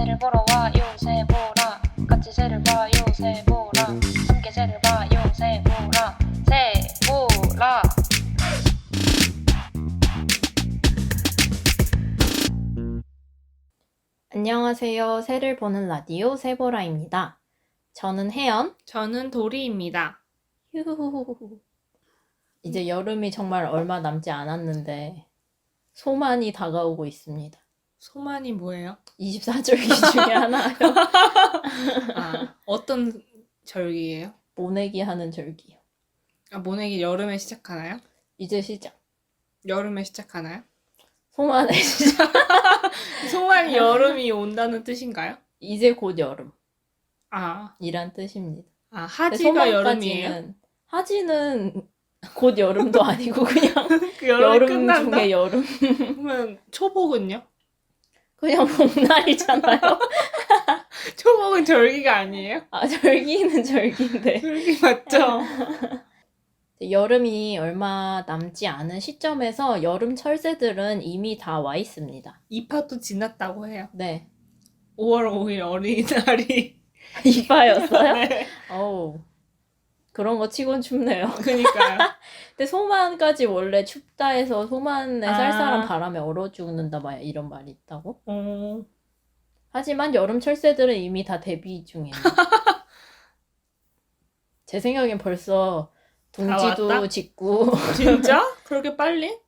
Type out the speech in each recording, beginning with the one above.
새를 보러 와요 새 보라 같이 새를 봐요 새 보라 함께 새를 봐요 새 보라 새 보라. 안녕하세요. 새를 보는 라디오 새보라입니다. 저는 혜연. 저는 도리입니다. 휴후후후. 이제 여름이 정말 얼마 남지 않았는데 소만이 다가오고 있습니다. 소만이 뭐예요? 24절기 중에 하나요. 어떤 절기예요? 모내기 하는 절기요. 모내기 여름에 시작하나요? 이제 시작. 여름에 시작하나요? 소만의 시작. 소만이 여름이 온다는 뜻인가요? 이제 곧 여름. 아, 이란 뜻입니다. 하지가 여름이에요? 하지는 곧 여름도 아니고 그냥 그 여름이 여름 끝난다? 중에 여름. 그러면 초복은요? 그냥 봄날이잖아요. 초복은 절기가 아니에요? 절기는 절기인데. 절기 맞죠? 여름이 얼마 남지 않은 시점에서 여름 철새들은 이미 다 와 있습니다. 이파도 지났다고 해요. 네. 5월 5일 어린이날이. 이파였어요? 네. 어우, 그런 거 치곤 춥네요. 그니까요. 근데 소만까지 원래 춥다 해서 소만에 쌀쌀한 바람에 얼어 죽는다 막 이런 말이 있다고? 하지만 여름 철새들은 이미 다 데뷔 중이에요. 제 생각엔 벌써 둥지도 왔다? 짓고 진짜? 그렇게 빨리?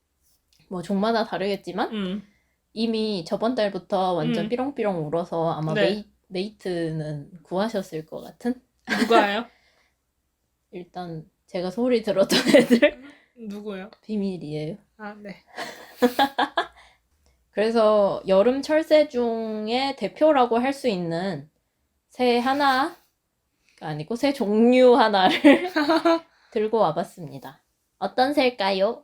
뭐 종마다 다르겠지만 이미 저번 달부터 완전 삐롱삐롱 울어서 아마 네. 메이트는 구하셨을 것 같은? 누가요? 일단 제가 소리 들었던 애들 누구요? 비밀이에요. 네. 그래서 여름 철새 중에 대표라고 할 수 있는 새 하나가 아니고 새 종류 하나를 들고 와봤습니다. 어떤 새일까요?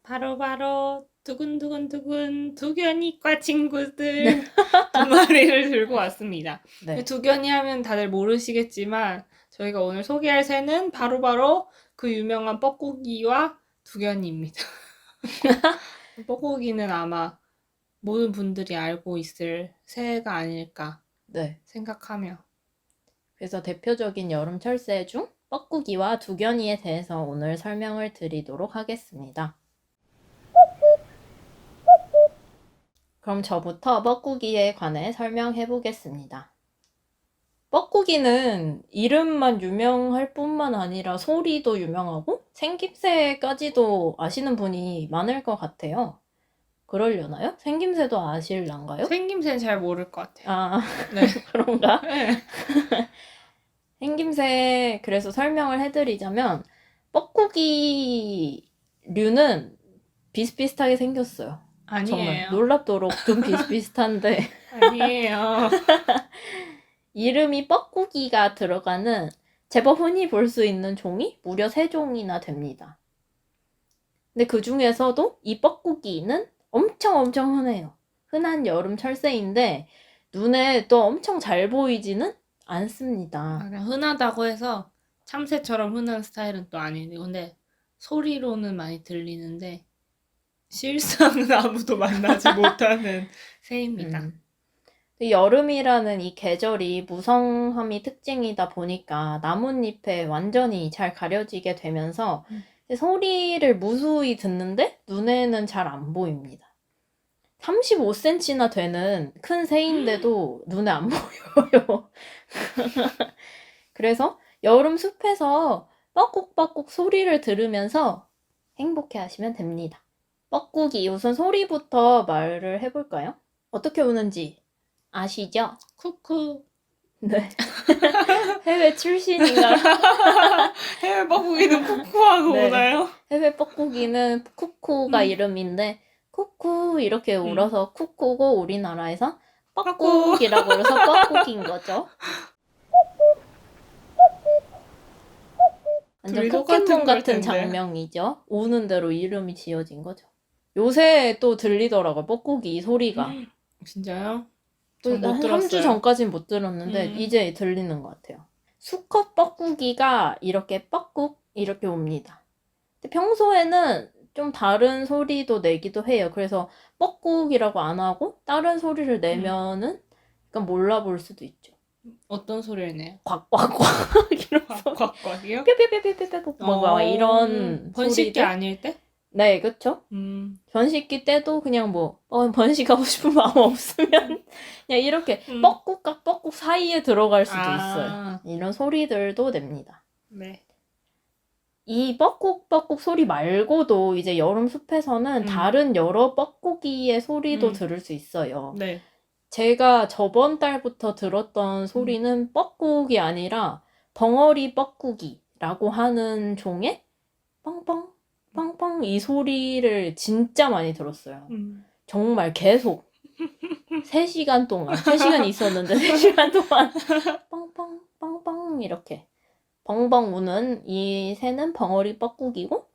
바로 두근두근두근 두견이과 친구들 두 마리를 들고 왔습니다. 네. 두견이 하면 다들 모르시겠지만 저희가 오늘 소개할 새는 바로 그 유명한 뻐꾸기와 두견이입니다. 뻐꾸기는 아마 모든 분들이 알고 있을 새가 아닐까 네. 생각하며 그래서 대표적인 여름 철새 중 뻐꾸기와 두견이에 대해서 오늘 설명을 드리도록 하겠습니다. 그럼 저부터 뻐꾸기에 관해 설명해 보겠습니다. 뻐꾸기는 이름만 유명할 뿐만 아니라 소리도 유명하고 생김새까지도 아시는 분이 많을 것 같아요. 그러려나요? 생김새도 아실란가요? 생김새는 잘 모를 것 같아요. 네. 그런가? 네. 생김새 그래서 설명을 해드리자면 뻐꾸기류는 비슷비슷하게 생겼어요. 아니에요. 정말 놀랍도록 좀 비슷비슷한데 아니에요. 이름이 뻐꾸기가 들어가는 제법 흔히 볼 수 있는 종이 무려 3종이나 됩니다. 근데 그 중에서도 이 뻐꾸기는 엄청 흔해요. 흔한 여름 철새인데 눈에 또 엄청 잘 보이지는 않습니다. 그냥 흔하다고 해서 참새처럼 흔한 스타일은 또 아닌데 근데 소리로는 많이 들리는데 실상은 아무도 만나지 못하는 새입니다. 여름이라는 이 계절이 무성함이 특징이다 보니까 나뭇잎에 완전히 잘 가려지게 되면서 소리를 무수히 듣는데 눈에는 잘 안 보입니다. 35cm나 되는 큰 새인데도 눈에 안 보여요. 그래서 여름 숲에서 뻐꾹뻐꾹 소리를 들으면서 행복해 하시면 됩니다. 뻐꾸기 우선 소리부터 말을 해볼까요? 어떻게 우는지 아시죠? 쿠쿠. 네. 해외 출신인가? 해외 뻐꾸기는 쿠쿠하고 네. 오나요? 해외 뻐꾸기는 쿠쿠가 이름인데 쿠쿠 이렇게 울어서 쿠쿠고 우리나라에서 뻐꾹이라고 해서 뻐꾸기인 거죠. 완전 둘이 포켓몬 똑같은 걸 같은 텐데. 장면이죠. 우는 대로 이름이 지어진 거죠. 요새 또 들리더라고요. 뻐꾸기 소리가. 진짜요? 전 못 한 3주 들었어요. 전까진 못 들었는데 이제 들리는 것 같아요. 수컷 뻐꾸기가 이렇게 뻐꾹 이렇게 옵니다. 근데 평소에는 좀 다른 소리도 내기도 해요. 그래서 뻐꾹이라고 안 하고 다른 소리를 내면은 약간 몰라볼 수도 있죠. 어떤 소리를 내요? 꽉꽉꽉 이런 소리. 꽉꽉이요? 뼈뼈뼈뼈뼈 뭐가 이런 번식기 소리들. 아닐 때? 네, 그쵸? 번식기 때도 그냥 뭐 번식하고 싶은 마음 없으면 그냥 이렇게 뻐꾹과 뻐꾹 사이에 들어갈 수도 있어요. 이런 소리들도 냅니다. 네. 이 뻐꾹뻐꾹 소리 말고도 이제 여름 숲에서는 다른 여러 뻐꾹이의 소리도 들을 수 있어요. 네. 제가 저번 달부터 들었던 소리는 뻐꾹이 아니라 벙어리 뻐꾹이라고 하는 종의 뻥뻥 뻥뻥 이 소리를 진짜 많이 들었어요. 정말 계속 3시간 동안 3시간 있었는데 3시간 동안 뻥뻥 뻥뻥 이렇게 벙벙 우는 이 새는 벙어리 뻐꾹이고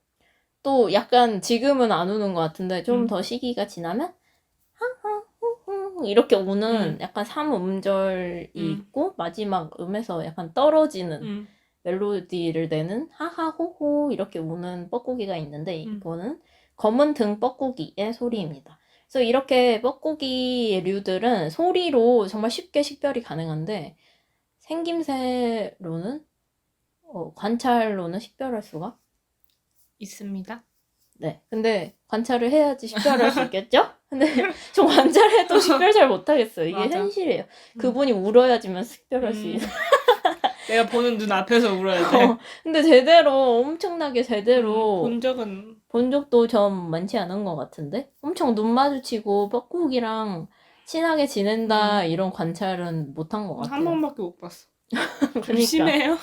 또 약간 지금은 안 우는 것 같은데 좀 더 시기가 지나면 항항 이렇게 우는 약간 3음절이 있고 마지막 음에서 약간 떨어지는 멜로디를 내는 하하호호 이렇게 우는 뻐꾸기가 있는데 이거는 검은 등 뻐꾸기의 소리입니다. 그래서 이렇게 뻐꾸기류들은 소리로 정말 쉽게 식별이 가능한데 생김새로는 관찰로는 식별할 수가 있습니다. 네. 근데 관찰을 해야지 식별할 수 있겠죠? 근데 저 관찰해도 식별 잘 못하겠어요. 이게 맞아. 현실이에요. 그분이 울어야지만 식별할 수 있어요. 내가 보는 눈 앞에서 울어야 돼. 근데 제대로 엄청나게 제대로 본 적도 전 많지 않은 것 같은데 엄청 눈 마주치고 뻐꾹이랑 친하게 지낸다 이런 관찰은 못한 것 같아요. 한 번밖에 못 봤어. 그러니까. 심해요?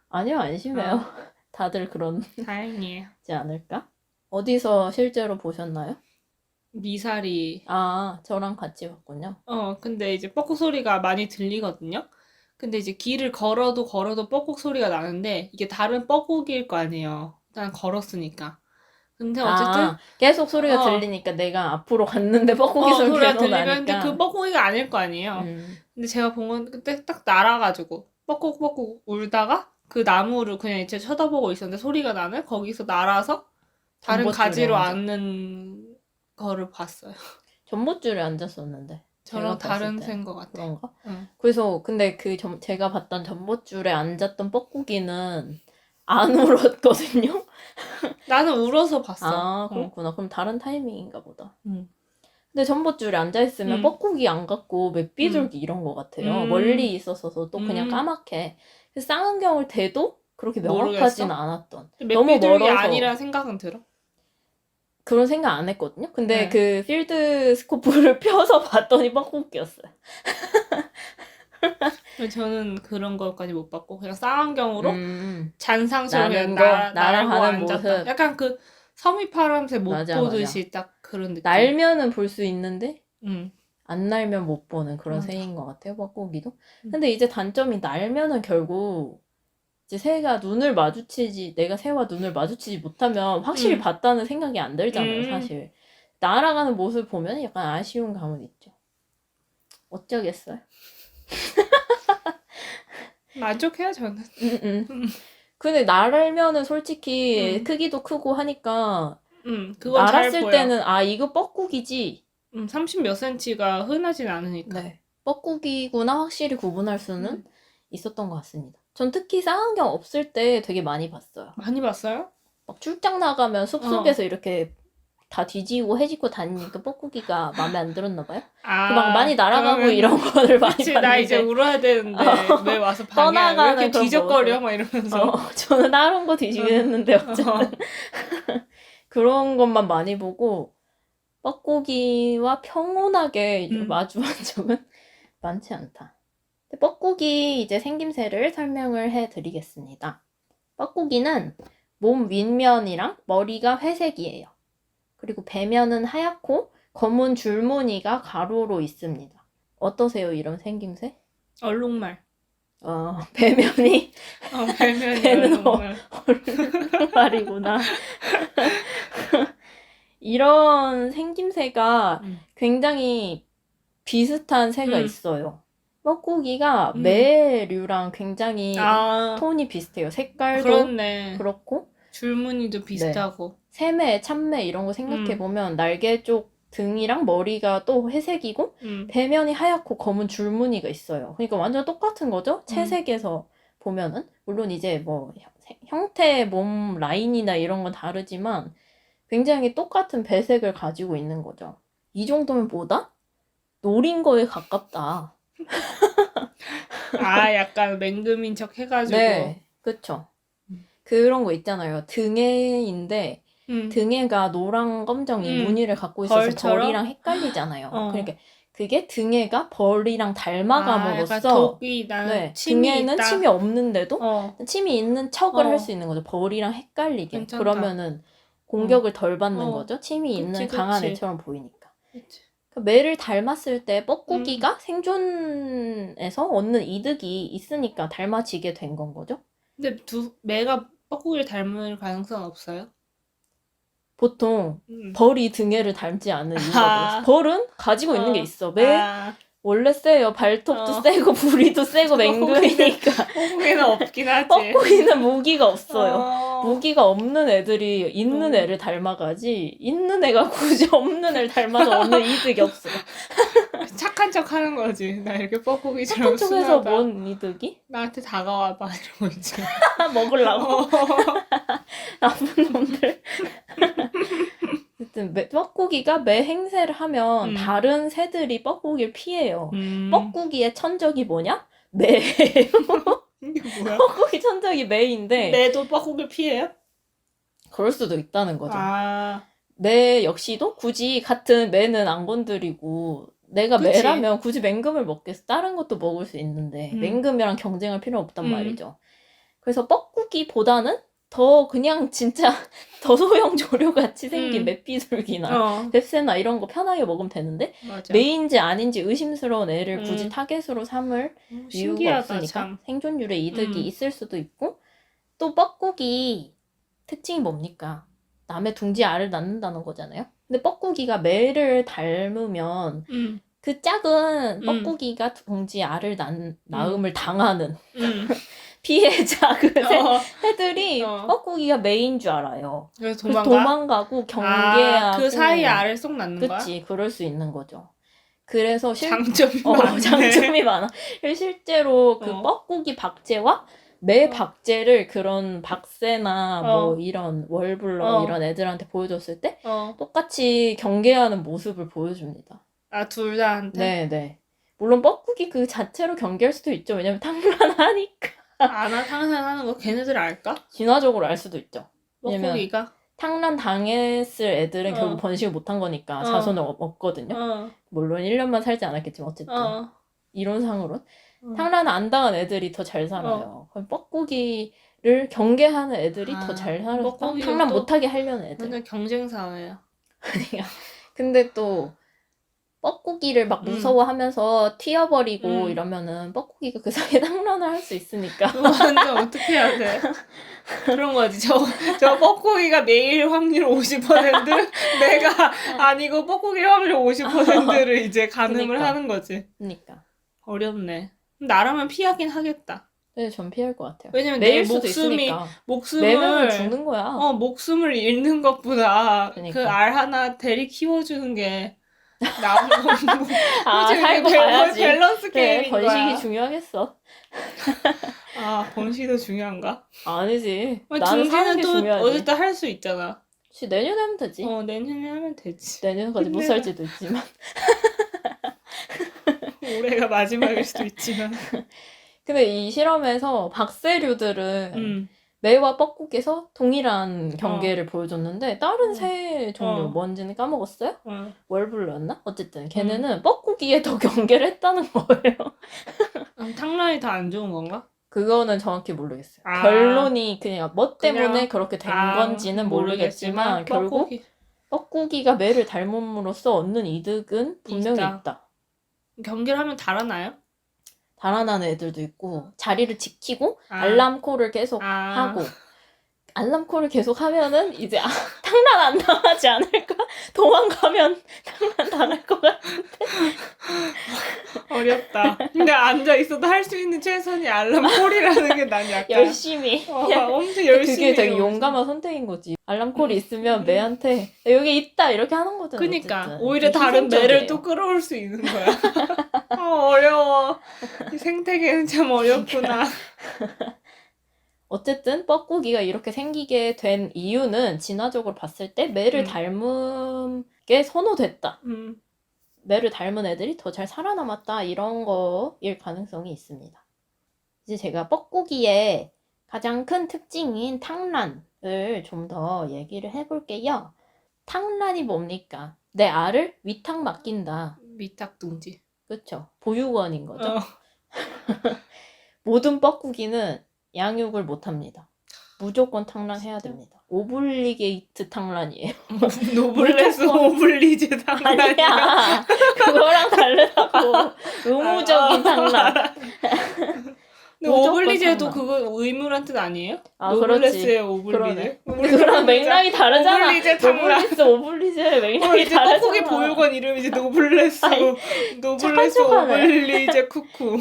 아니요, 안 심해요. 다들 그런지 다행이에요. 않을까? 어디서 실제로 보셨나요? 미사리. 아, 저랑 같이 봤군요. 근데 이제 뻐꾹 소리가 많이 들리거든요. 근데 이제 길을 걸어도 뻐꾹 소리가 나는데 이게 다른 뻐꾹일 거 아니에요. 일단 걸었으니까. 근데 어쨌든 계속 소리가 들리니까 내가 앞으로 갔는데 뻐꾹이 소리가 계속 나니까. 근데 그 뻐꾹이가 아닐 거 아니에요. 근데 제가 본 건 그때 딱 날아가지고 뻐꾹뻐꾹 울다가 그 나무를 그냥 이제 쳐다보고 있었는데 소리가 나는 거기서 날아서 다른 전봇줄에 가지로 앉아. 앉는 거를 봤어요. 전봇줄에 앉았었는데. 저랑 제가 봤을 다른 때. 새인 것 같아요. 그런가? 응. 그래서 근데 제가 봤던 전봇줄에 앉았던 뻐꾹이는 안 울었거든요. 나는 울어서 봤어. 아, 그렇구나. 그럼 다른 타이밍인가 보다. 응. 근데 전봇줄에 앉아있으면 뻐꾹이 안 같고 맵비둘기 이런 것 같아요. 멀리 있었어서 또 그냥 까맣게. 그래서 쌍안경을 대도 그렇게 명확하진 않았던. 너무 맵비둘기 멀어서. 아니란 생각은 들어? 그런 생각 안 했거든요. 근데 네. 그 필드 스코프를 펴서 봤더니 뻐꾹이었어요. 저는 그런 것까지 못 봤고 그냥 쌍안경으로 잔상처럼 나는 그냥 날고 날아가는 앉았다. 모습. 약간 그 서미파람새 못 맞아, 보듯이 딱 그런 느낌. 날면은 볼 수 있는데 응. 안 날면 못 보는 그런 맞아. 새인 것 같아요. 뻐꾹이도. 근데 이제 단점이 날면은 결국 이제 내가 새와 눈을 마주치지 못하면 확실히 봤다는 생각이 안 들잖아요, 사실. 날아가는 모습 보면 약간 아쉬운 감은 있죠. 어쩌겠어요. 만족해요 저는. 근데 날면은 솔직히 크기도 크고 하니까 그건 잘 날았을 보여. 때는 이거 뻐꾹이지. 30 몇 센치가 흔하진 않으니까. 네. 뻐꾹이구나 확실히 구분할 수는 있었던 것 같습니다. 전 특히 쌍안경 없을 때 되게 많이 봤어요. 많이 봤어요? 막 출장 나가면 숲속에서 이렇게 다 뒤지고 해집고 다니니까 뻐꾹이가 마음에 안 들었나 봐요. 막 많이 날아가고 이런 거를 많이 그치, 봤는데 나 이제 울어야 되는데 왜 와서 방해해? 왜 떠나가는 이렇게 그런 뒤적거려? 모습. 막 이러면서. 저는 다른 거 뒤지겠는데 어쨌든 그런 것만 많이 보고 뻐꾹이와 평온하게 마주한 적은 많지 않다. 뻐꾹이 이제 생김새를 설명을 해드리겠습니다. 뻐꾹이는 몸 윗면이랑 머리가 회색이에요. 그리고 배면은 하얗고 검은 줄무늬가 가로로 있습니다. 어떠세요, 이런 생김새? 얼룩말. 배면이 배면이 배는 얼룩말. 얼룩말이구나. 이런 생김새가 굉장히 비슷한 새가 있어요. 뻐꾹이가 매류랑 굉장히 톤이 비슷해요. 색깔도 그렇네. 그렇고 줄무늬도 비슷하고. 새매, 참매 이런 거 생각해보면 날개 쪽 등이랑 머리가 또 회색이고 배면이 하얗고 검은 줄무늬가 있어요. 그러니까 완전 똑같은 거죠. 채색에서 보면은 물론 이제 뭐 형태, 몸 라인이나 이런 건 다르지만 굉장히 똑같은 배색을 가지고 있는 거죠. 이 정도면 뭐다? 노린 거에 가깝다. 아, 약간 맹금인 척 해가지고. 네, 그쵸. 그런 거 있잖아요. 등에인데 등에가 노랑 검정이 무늬를 갖고 있어서 벌처럼? 벌이랑 헷갈리잖아요. 어. 그러니까 그게 등에가 벌이랑 아, 닮아감으로써 약간 독이 나는 네, 침이 등에는 있다. 침이 없는데도 어. 침이 있는 척을 어. 할 수 있는 거죠. 벌이랑 헷갈리게. 괜찮다. 그러면은 공격을 덜 받는 어. 거죠. 침이 그치, 있는 강한 그치. 애처럼 보이니까. 그치. 그러니까 매를 닮았을 때 뻐꾸기가 생존에서 얻는 이득이 있으니까 닮아지게 된 건 거죠. 근데 매가 뻐꾸기를 닮을 가능성은 없어요? 보통 음. 벌이 등에를 닮지 않는 이유가 아. 뭐였어? 벌은 가지고 있는 게 있어. 매 아, 원래 세요. 발톱도 어. 세고 부리도 세고 맹금이니까. 뻐꾸기는 없긴 하지. 뻐꾸기는 무기가 없어요. 어. 무기가 없는 애들이 있는 애를 닮아가지 있는 애가 굳이 없는 애를 닮아서 얻는 이득이 없어. 착한 척 하는 거지. 나 이렇게 뻐꾸기처럼 착한 쪽에서 순하다. 뭔 이득이? 나한테 다가와봐 이러고 이제. 먹으려고? 어. 나쁜 놈들. 어쨌든 뻐꾸기가 매 행세를 하면 다른 새들이 뻐꾸기를 피해요. 뻐꾸기의 천적이 뭐냐? 매. 이게 뭐야? 뻐꾸기 천적이 매인데 매도 뻐꾸기를 피해요? 그럴 수도 있다는 거죠. 아, 매 역시도 굳이 같은 매는 안 건드리고 내가 그치. 매라면 굳이 맹금을 먹겠어. 다른 것도 먹을 수 있는데 맹금이랑 경쟁할 필요 없단 말이죠. 그래서 뻐꾸기보다는 더 그냥 진짜 더 소형 조류같이 생긴 맵비둘기나 뱁새나 이런 거 편하게 먹으면 되는데 맞아. 매인지 아닌지 의심스러운 애를 굳이 타겟으로 삼을 이유가 신기하다, 없으니까 참. 생존율에 이득이 있을 수도 있고 또 뻐꾸기 특징이 뭡니까? 남의 둥지 알을 낳는다는 거잖아요. 근데 뻐꾸기가 매를 닮으면 그 작은 뻐꾸기가 둥지 알을 낳음을 당하는 피해자 그 새들이 뻐꾸기가 매인 줄 알아요. 그래서 그래서 도망가고 경계하고 그 사이에 알을 쏙 낳는 거야? 그치, 그럴 수 있는 거죠. 그래서 장점이 많네. 장점이 많아. 실제로 그 뻐꾸기 박제와 매 박제를 그런 박새나 뭐 이런 월블러 이런 애들한테 보여줬을 때 똑같이 경계하는 모습을 보여줍니다. 아, 둘 다한테? 네네. 물론 뻐꾸기 그 자체로 경계할 수도 있죠. 왜냐면 탕란하니까. 하는 거 걔네들 알까? 진화적으로 알 수도 있죠. 왜냐면 뻐꾸기가? 탕란 당했을 애들은 결국 번식을 못한 거니까 자손을 얻거든요. 물론 1년만 살지 않았겠지만 어쨌든 이론상으로는 탕란 안 당한 애들이 더 잘 살아요. 그럼 뻐꾸기를 경계하는 애들이 더 잘 살아서 탕란 못하게 하려는 애들. 완전 경쟁 사회야. 근데 또 뻐꾸기를 막 무서워하면서 튀어버리고 이러면은 뻐꾸기가 그 사이에 탕란을 할 수 있으니까. 완전 어떻게 해야 돼? 그런 거지. 저 뻐꾸기가 매일 확률 50%, 내가 아니고 뻐꾸기 확률 50%를 이제 가늠을 그러니까. 하는 거지. 그러니까. 어렵네. 나라면 피하긴 하겠다. 네, 전 피할 것 같아요. 왜냐면 매일 내 수도 있으니까. 매면 죽는 거야. 목숨을 잃는 것보다 그러니까. 그 알 하나 대리 키워주는 게 나은 거. 살고 봐야지. 밸런스 그래, 게임인 거야. 번식이 중요하겠어. 아, 번식도 중요한가? 아니지. 나는 사는 중지는 게 또 중요하지. 어쨌든 할 수 있잖아. 혹시 내년에 하면 되지. 내년에 하면 되지. 내년까지 못 살지도 있지만. 올해가 마지막일 수도 있지만. 근데 이 실험에서 박새류들은 매와 뻐꾸기에서 동일한 경계를 보여줬는데 다른 새 종류 뭔지는 까먹었어요? 월블러였나? 어쨌든 걔네는 뻐꾸기에 더 경계를 했다는 거예요. 탕란이 더 안 좋은 건가? 그거는 정확히 모르겠어요. 결론이 그냥 뭐 때문에 그냥, 그렇게 된 건지는 모르겠지만 결국 뻐꾸기가 매를 닮음으로써 얻는 이득은 분명히 있다. 경계를 하면 달아나요? 달아나는 애들도 있고 자리를 지키고 알람콜을 계속 하고 알람콜을 계속 하면은 이제 탕란 안 당하지 않을까? 도망가면 탕란 당할 것 같아. 어렵다. 근데 앉아 있어도 할 수 있는 최선이 알람콜이라는 게 난 약간 열심히. 엄청 열심히. 그게 되게 해요. 용감한 선택인 거지. 알람콜이 있으면 매한테 여기 있다 이렇게 하는 거잖아. 그니까 어쨌든. 오히려 다른 희생적이에요. 매를 또 끌어올 수 있는 거야. 어려워. 이 생태계는 참 어렵구나. 어쨌든 뻐꾸기가 이렇게 생기게 된 이유는 진화적으로 봤을 때 매를 음. 닮은 게 선호됐다. 음. 매를 닮은 애들이 더 잘 살아남았다. 이런 거일 가능성이 있습니다. 이제 제가 뻐꾸기의 가장 큰 특징인 탕란을 좀 더 얘기를 해볼게요. 탕란이 뭡니까? 내 알을 위탁 맡긴다. 미탁둥지. 그쵸? 보육원인 거죠. 어. 모든 뻐꾸기는 양육을 못합니다. 무조건 탕란해야 됩니다. 오블리게이트 탕란이에요. 노블레스 오블리제 탕란이야. 아니야. 그거랑 다르다고. 의무적인 탕란. 근데 무조건 오블리제도 탕란. 그거 의무란 뜻 아니에요? 아, 노블레스의 그렇지. 오블리제. 근데 그랑 맥락이 다르잖아. 오블리제 탕란. 노블리스, 오블리제 맥락이 이제 다르잖아. 뻐꾸기 보육원 이름이 이제 노블레스 노블레스 착한 척하네. 오블리제 쿠쿠.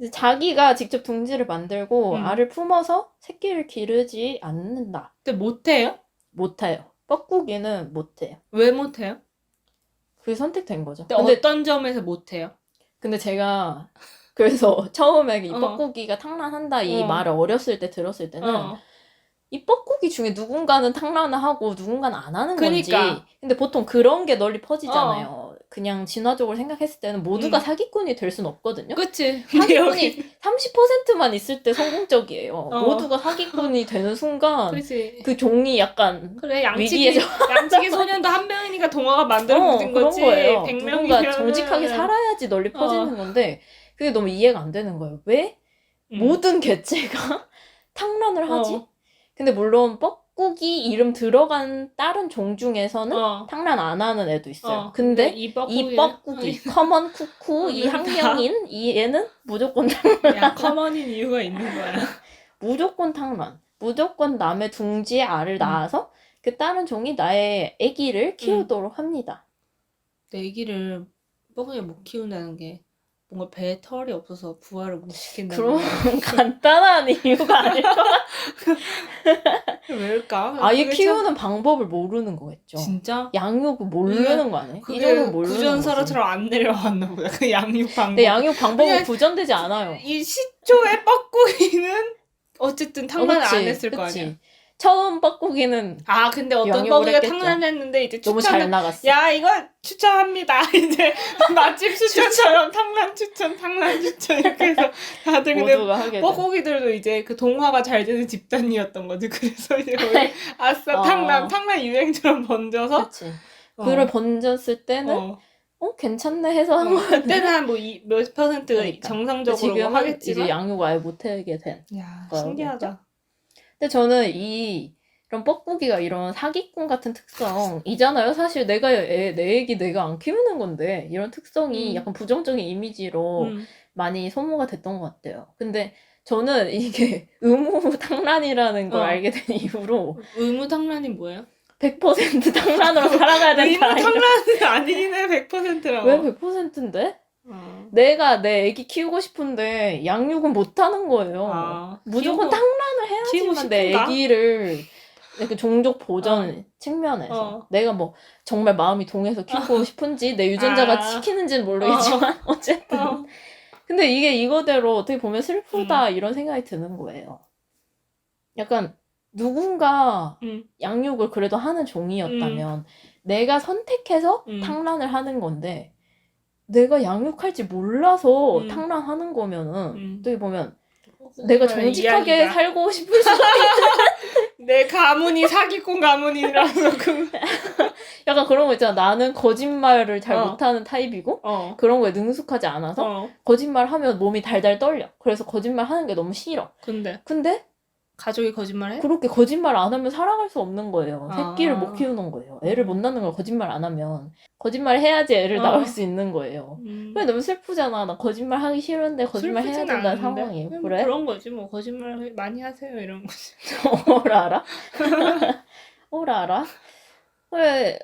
이제 자기가 직접 둥지를 만들고 알을 품어서 새끼를 기르지 않는다. 근데 못해요? 못해요. 뻐꾸기는 못해요. 왜 못해요? 그게 선택된 거죠. 근데 어떤 점에서 못해요? 근데 제가 그래서 처음에 이 어. 뻐꾸기가 탕란한다 이 어. 말을 어렸을 때 들었을 때는 어. 이 뻐꾸기 중에 누군가는 탕란을 하고 누군가는 안 하는 건지. 그니까. 근데 보통 그런 게 널리 퍼지잖아요. 그냥 진화적으로 생각했을 때는 모두가 사기꾼이 될 순 없거든요. 그치? 근데 사기꾼이 여기 30%만 있을 때 성공적이에요. 어. 모두가 사기꾼이 되는 순간 그치. 그 종이 약간 그래 위기에 양치기 소년도 한 명이니까 동화가 만들어진 그런 거지. 거예요. 100명이면 누군가 정직하게 살아야지 널리 퍼지는 건데 그게 너무 이해가 안 되는 거예요. 왜 모든 개체가 탕란을 하지? 근데 물론 뻐꾸기 이름 들어간 다른 종 중에서는 탕란 안 하는 애도 있어요. 근데 이 뻐꾸기, 커먼 쿠쿠, 이 학명인 이 애는 무조건 야, 커먼인 이유가 있는 거야. 무조건 탕란. 무조건 남의 둥지에 알을 낳아서 그 다른 종이 나의 아기를 키우도록 합니다. 내 애기를 뻐꾸기가 못 키운다는 게 뭔가 배에 털이 없어서 부화를 못 시킨다는 그런 거야. 간단한 이유가 아닐까? 왜일까? 아예 그게 키우는 방법을 모르는 거겠죠. 진짜? 양육을 모르는 거 아니에요? 이 그게 정도는 모르는 거지. 구전사료처럼 안 내려왔나 보다. 그 양육 방법. 근데 양육 방법은 그냥 구전되지 않아요. 이 시초의 뻐꾸기는 어쨌든 탕란을 안 했을 거 그치. 아니야. 처음 뻐꾸기는 아 근데 어떤 양육을 뻐꾸기가 했겠죠. 탕란했는데 이제 너무 잘 나갔어. 야 이거 추천합니다. 이제 맛집 추천처럼 탕란 추천 이렇게 해서 다들 근데 모두가 하게 돼. 뻐꾸기들도 이제 그 동화가 잘 되는 집단이었던 거지. 그래서 이제 거의 아싸 탕란 유행처럼 번져서 그치. 그걸 번졌을 때는 괜찮네 해서 한 거야. 그때는 한 뭐 몇 퍼센트 그러니까. 정상적으로 지금은 하겠지만 이제 양육을 아예 못하게 된. 야 거겠죠? 신기하다. 근데 저는 이런 뻐꾸기가 이런 사기꾼 같은 특성이잖아요. 사실 내가 내 애기 내가 안 키우는 건데 이런 특성이 약간 부정적인 이미지로 많이 소모가 됐던 것 같아요. 근데 저는 이게 의무탕란이라는 걸 알게 된 이후로 의무탕란이 뭐예요? 100% 탕란으로 살아가야 된다. 의무탕란은 아니네 100%라고. 왜 100%인데? 내가 내 애기 키우고 싶은데 양육은 못하는 거예요. 무조건 탕란을 해야지만 내 애기를 이렇게 종족 보전 측면에서 내가 뭐 정말 마음이 동해서 키우고 싶은지 내 유전자가 시키는지는 모르겠지만 어쨌든 근데 이게 이거대로 어떻게 보면 슬프다 이런 생각이 드는 거예요. 약간 누군가 양육을 그래도 하는 종이었다면 내가 선택해서 탕란을 하는 건데 내가 양육할지 몰라서 탕란하는 거면은 어떻게 보면 내가 정직하게 이야기가. 살고 싶을 수도 있는 내 가문이 사기꾼 가문이라서 약간 그런 거 있잖아. 나는 거짓말을 잘 못하는 타입이고 그런 거에 능숙하지 않아서 거짓말하면 몸이 달달 떨려. 그래서 거짓말 하는 게 너무 싫어. 근데 가족이 거짓말해? 그렇게 거짓말 안 하면 살아갈 수 없는 거예요. 아. 새끼를 못 키우는 거예요. 애를 못 낳는 걸 거짓말 안 하면. 거짓말 해야지 애를 낳을 수 있는 거예요. 그게 너무 슬프잖아. 나 거짓말 하기 싫은데 거짓말 해야 슬프진 된다는 않은데? 상황이에요. 그냥 그래? 그런 거지 뭐 거짓말 많이 하세요 이런 거지. 뭘 알아? 뭘 알아? 그래,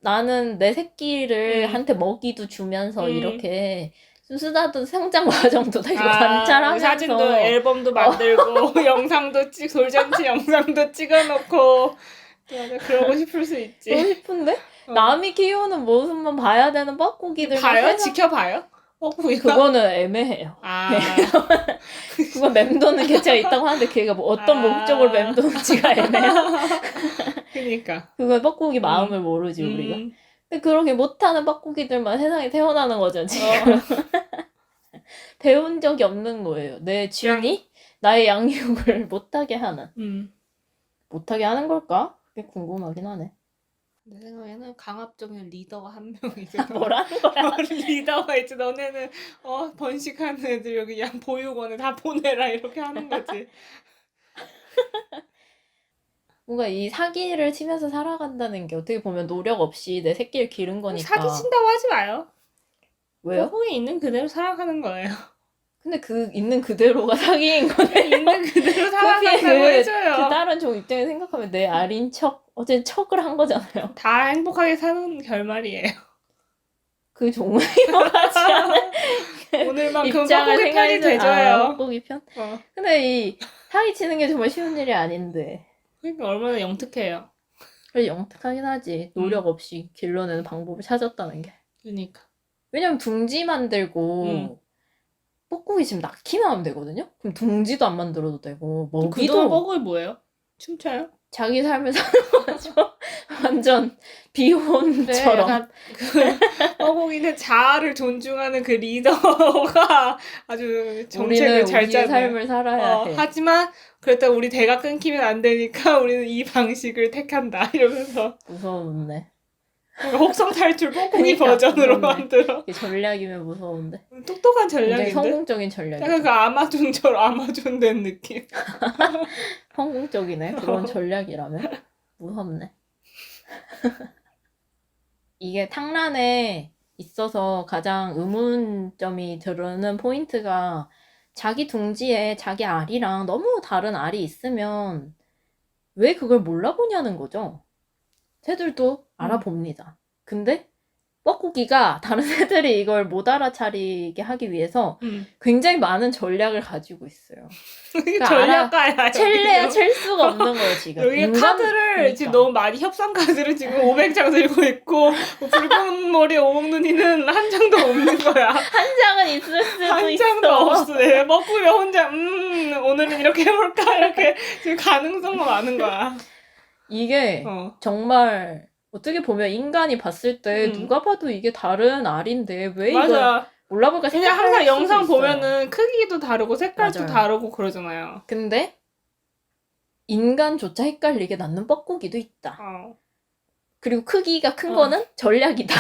나는 내 새끼를 한테 먹이도 주면서 이렇게 수다도 성장 과정도 다 이거 관찰하면서 사진도 앨범도 만들고 영상도 돌잔치 영상도 찍어놓고 맞아 그러고 싶을 수 있지. 그러고 싶은데 남이 키우는 모습만 봐야 되는 뻐꾸기들 봐요? 지켜봐요? 그거는 애매해요. 아 그건 맴도는 개체가 있다고 하는데 걔가 뭐 어떤 목적으로 맴도는지가 애매해. 그니까 그건 뻐꾸기 마음을 모르지 우리가. 근데 그렇게 못하는 뻐꾸기들만 세상에 태어나는 거죠 지금. 배운 적이 없는 거예요. 내 주인이 나의 양육을 못하게 하는. 못하게 하는 걸까? 그게 궁금하긴 하네. 내 생각에는 강압적인 리더가 한 명 있어. 뭐라는 거야? 리더가 있지. 너네는 번식하는 애들 여기 양 보육원에 다 보내라 이렇게 하는 거지. 뭔가 이 사기를 치면서 살아간다는 게 어떻게 보면 노력 없이 내 새끼를 기른 거니까. 사기 친다고 하지 마요. 왜요? 거기에 있는 그대로 살아가는 거예요. 근데 그 있는 그대로가 사기인 거네. 있는 그대로 살아간다고 그 해줘요. 다른 종 입장에 생각하면 내 알인 척, 어쨌든 척을 한 거잖아요. 다 행복하게 사는 결말이에요. 그 종을 이용하지 않은 오늘만큼 입장을 뻐꾸기 편이 생각해서 되줘요. 뻐꾸기 편? 근데 이 사기 치는 게 정말 쉬운 일이 아닌데. 그러니까 얼마나 영특해요. 그래 영특하긴 하지. 노력 없이 길러내는 방법을 찾았다는 게. 그러니까. 왜냐면 둥지 만들고 뻐꾸기 지금 낳기만 하면 되거든요? 그럼 둥지도 안 만들어도 되고 그동안 먹이도 뻐꾸기 뭐예요? 춤춰요? 자기 삶을 사는 거죠. 완전 비혼처럼. 약간 그 뻐꾸기는 자아를 존중하는 그 리더가 아주 정책을 우리는 잘 우리의 짜네. 삶을 살아야 해. 하지만 그렇다고 우리 대가 끊기면 안 되니까 우리는 이 방식을 택한다 이러면서 무서운데. 그러니까 혹성 탈출 뻐꾸기 그러니까, 버전으로 무섭네. 만들어. 이게 전략이면 무서운데. 똑똑한 굉장히 전략인데? 성공적인 전략이죠. 약간 그 아마존처럼 아마존 된 느낌. 성공적이네. 그런 전략이라면. 무섭네. 이게 탕란에 있어서 가장 의문점이 드는 포인트가 자기 둥지에 자기 알이랑 너무 다른 알이 있으면 왜 그걸 몰라보냐는 거죠. 새들도 알아봅니다. 근데 뻐꾸기가 다른 새들이 이걸 못 알아차리게 하기 위해서 굉장히 많은 전략을 가지고 있어요. 그러니까 전략가야. 첼래야 첼 수가 없는 거예요 지금. 여기 카드를 그러니까. 지금 너무 많이 협상 카드를 지금 500장 들고 있고 붉은 머리 오목눈이는 한 장도 없는 거야. 한 장은 있을 수도 한 있어. 장도 없어. 내가 뻐꾸기가 혼자 오늘은 이렇게 해볼까 이렇게 지금 가능성은 많은 거야. 이게 정말 어떻게 보면 인간이 봤을 때 누가 봐도 이게 다른 알인데 왜 이걸 맞아. 몰라볼까 그냥 생각할 항상 수도 영상 있어요. 보면은 크기도 다르고 색깔도 맞아요. 다르고 그러잖아요. 근데 인간조차 헷갈리게 낳는 뻐꾸기도 있다. 그리고 크기가 큰 거는 전략이다.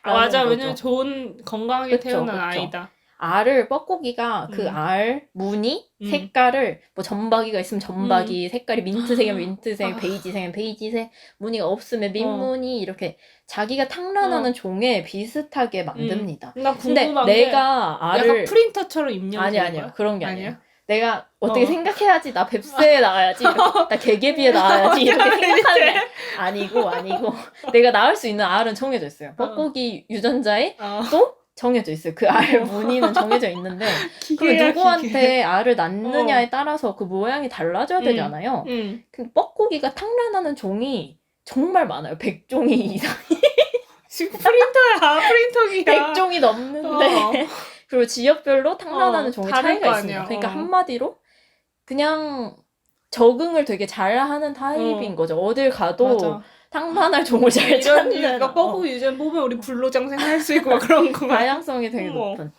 맞아. 거죠. 왜냐면 좋은 건강하게 그쵸, 태어난 그쵸. 아이다. 알을 뻐꾸기가 그 알 무늬 색깔을 뭐 점박이가 있으면 점박이 색깔이 민트색이면 민트색, 베이지색이면 베이지색, 무늬가 없으면 민무늬 이렇게 자기가 탕란하는 종에 비슷하게 만듭니다. 나 근데 궁금한 게 내가 알을 약간 프린터처럼 입력이 아니야 그런 게 아니야. 아니야? 내가 어떻게 생각해야지 나 뱁새에 나와야지 이렇게, 나 개개비에 나와야지 이렇게 생각하는 게 아니고 내가 낳을 수 있는 알은 정해져 있어요. 뻐꾸기 유전자에 또 정해져 있어요. 그 알 무늬는 정해져 있는데 그럼 누구한테 알을 낳느냐에 따라서 그 모양이 달라져야 되잖아요. 근데 뻐꾸기가 탕란하는 종이 정말 많아요. 100종이 이상. 지금 프린터야. 프린터기야. 100종이 넘는데 그리고 지역별로 탕란하는 종이 다를 차이가 거 있습니다. 아니야. 그러니까 한마디로 그냥 적응을 되게 잘하는 타입인 거죠. 어딜 가도 맞아. 탕란할 종을 잘 찾는. 그러니까 뻐꾸기 유전 보면 우리 불로장생 할 수 있고 막 그런 거. 다양성이 되게 높은.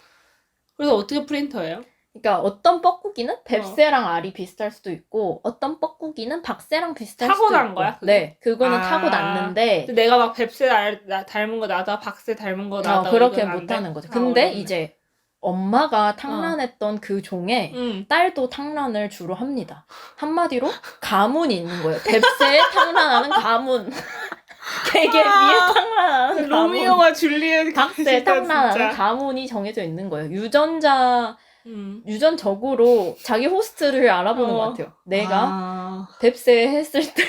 그래서 어떻게 프린터예요? 그러니까 어떤 뻐꾸기는 뱁새랑 알이 비슷할 수도 있고 어떤 뻐꾸기는 박새랑 비슷할 수도 있고. 타고난 거야? 그게? 네. 그거는 타고났는데 근데 내가 막 뱁새 닮은 거 나다, 박새 닮은 거 나다. 그렇게 이건 안 돼? 못하는 거죠. 근데 어렵네. 이제 엄마가 탕란했던 그 종에 딸도 탕란을 주로 합니다. 한마디로 가문이 있는 거예요. 뱁새에 탕란하는 가문. 개개비에 탕란하는 가문. 로미오와 줄리엣 각세 같다, 탕란하는 진짜. 가문이 정해져 있는 거예요. 유전적으로 자기 호스트를 알아보는 것 같아요. 내가 뱁새 했을 때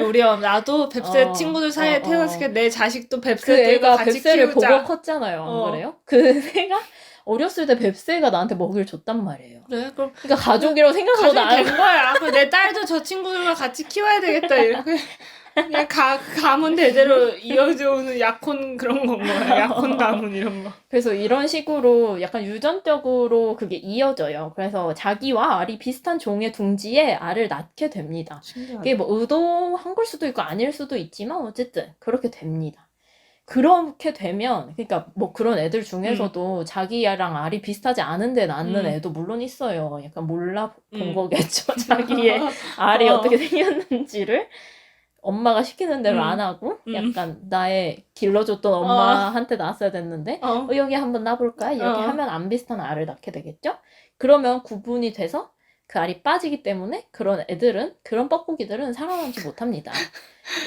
우리 나도 뱁새 어, 친구들 사이에 어, 태어났을 때 내 자식도 그 뱁새 애가 같이 뱁새를 키우자. 보고 컸잖아요. 안 그래요? 그 애가 어렸을 때 뱁새가 나한테 먹이를 줬단 말이에요. 그래? 그럼 그러니까 가족이라고 생각하고 가족이 된 나 거야. 그럼 내 딸도 저 친구들과 같이 키워야 되겠다. 이렇게 그냥 가문 대대로 이어져 오는 약혼 그런 건 거야. 약혼 가문 이런 거. 그래서 이런 식으로 약간 유전적으로 그게 이어져요. 그래서 자기와 알이 비슷한 종의 둥지에 알을 낳게 됩니다. 신기하다. 그게 뭐 의도한 걸 수도 있고 아닐 수도 있지만 어쨌든 그렇게 됩니다. 그렇게 되면 그러니까 뭐 그런 애들 중에서도 자기랑 알이 비슷하지 않은데 낳는 애도 물론 있어요. 약간 몰라본 거겠죠. 자기의 알이 어떻게 생겼는지를 엄마가 시키는 대로 안 하고 약간 나의 길러줬던 엄마한테 낳았어야 됐는데 여기 한번 놔볼까? 이렇게 하면 안 비슷한 알을 낳게 되겠죠? 그러면 구분이 돼서 그 알이 빠지기 때문에 그런 애들은 그런 뻐꾸기들은 살아남지 못합니다.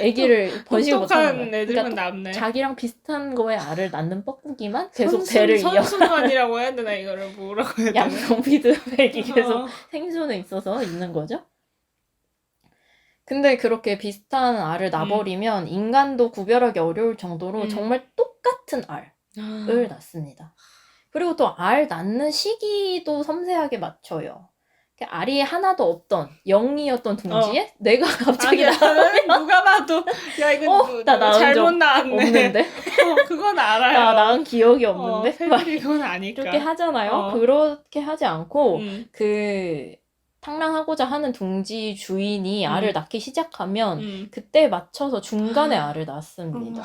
아기를 번식을 못하는 똑똑한 거예요. 애들만 그러니까 남네. 자기랑 비슷한 거에 알을 낳는 뻐꾸기만 계속 배를 이어 선순환이라고 해야 되나 이거를 뭐라고 해야 되나? 양성 피드백이 계속 생존에 있어서 있는 거죠. 근데 그렇게 비슷한 알을 낳아버리면 인간도 구별하기 어려울 정도로 정말 똑같은 알을 낳습니다. 그리고 또 알 낳는 시기도 섬세하게 맞춰요. 알이 하나도 없던 0이었던 둥지에 내가 갑자기 누가 봐도 야 이거 나 낳은 잘못 적 낳았네. 없는데 그건 알아요. 나 낳은 기억이 없는데 막 새들이 그건 아니까. 이렇게 하잖아요. 그렇게 하지 않고 그 탕랑하고자 하는 둥지 주인이 알을 낳기 시작하면 그때 맞춰서 중간에 알을 낳습니다.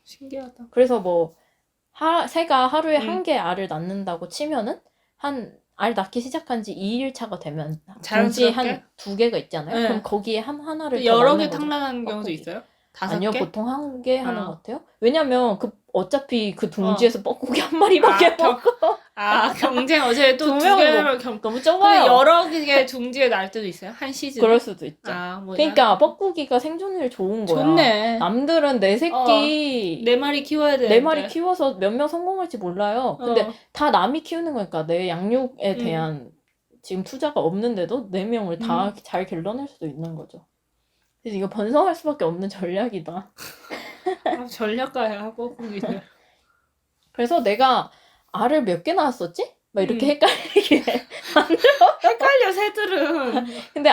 신기하다. 그래서 뭐 새가 하루에 한 개 알을 낳는다고 치면은 알 낳기 시작한 지 2일차가 되면 둥지에 한 2개가 있잖아요. 그럼 거기에 하나를 더 여러 개 낳는 거죠. 탕랑하는 경우도 있어요? 5개? 아니요, 보통 1개 하는 것 같아요. 왜냐면 어차피 그 둥지에서 뻐꾸기 한 마리밖에 먹고 경쟁 어제 또 두 두 명을 개를 너무 적어요. 여러 개 둥지에 날 때도 있어요? 한 시즌? 그럴 수도 있죠. 그러니까 뻐꾸기가 생존율 좋은 거야. 좋네. 남들은 내 새끼 4마리 키워야 되는데 4마리 키워서 몇 명 성공할지 몰라요. 근데 다 남이 키우는 거니까 내 양육에 대한 지금 투자가 없는데도 4명을 다 잘 길러낼 수도 있는 거죠. 그래서 이거 번성할 수밖에 없는 전략이다. 전략가야 뻐꾸기들. 그래서 내가 알을 몇 개 낳았었지? 막 이렇게 헷갈리게 헷갈려 새들은. 근데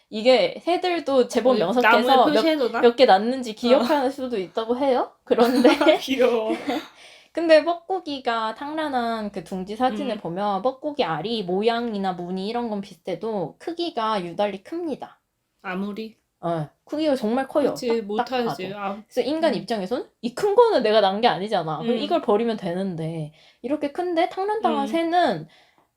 이게 새들도 제법 명석해서 몇 개 낳는지 기억할 수도 있다고 해요. 그런데 귀여워. 근데 뻐꾸기가 탕란한 그 둥지 사진을 보면 뻐꾸기 알이 모양이나 무늬 이런 건 비슷해도 크기가 유달리 큽니다. 아무리? 크기가 정말 커요. 그치, 못하지. 그래서 인간 입장에서는 이 큰 거는 내가 낳은 게 아니잖아. 그럼 이걸 버리면 되는데 이렇게 큰데 탕란당한 새는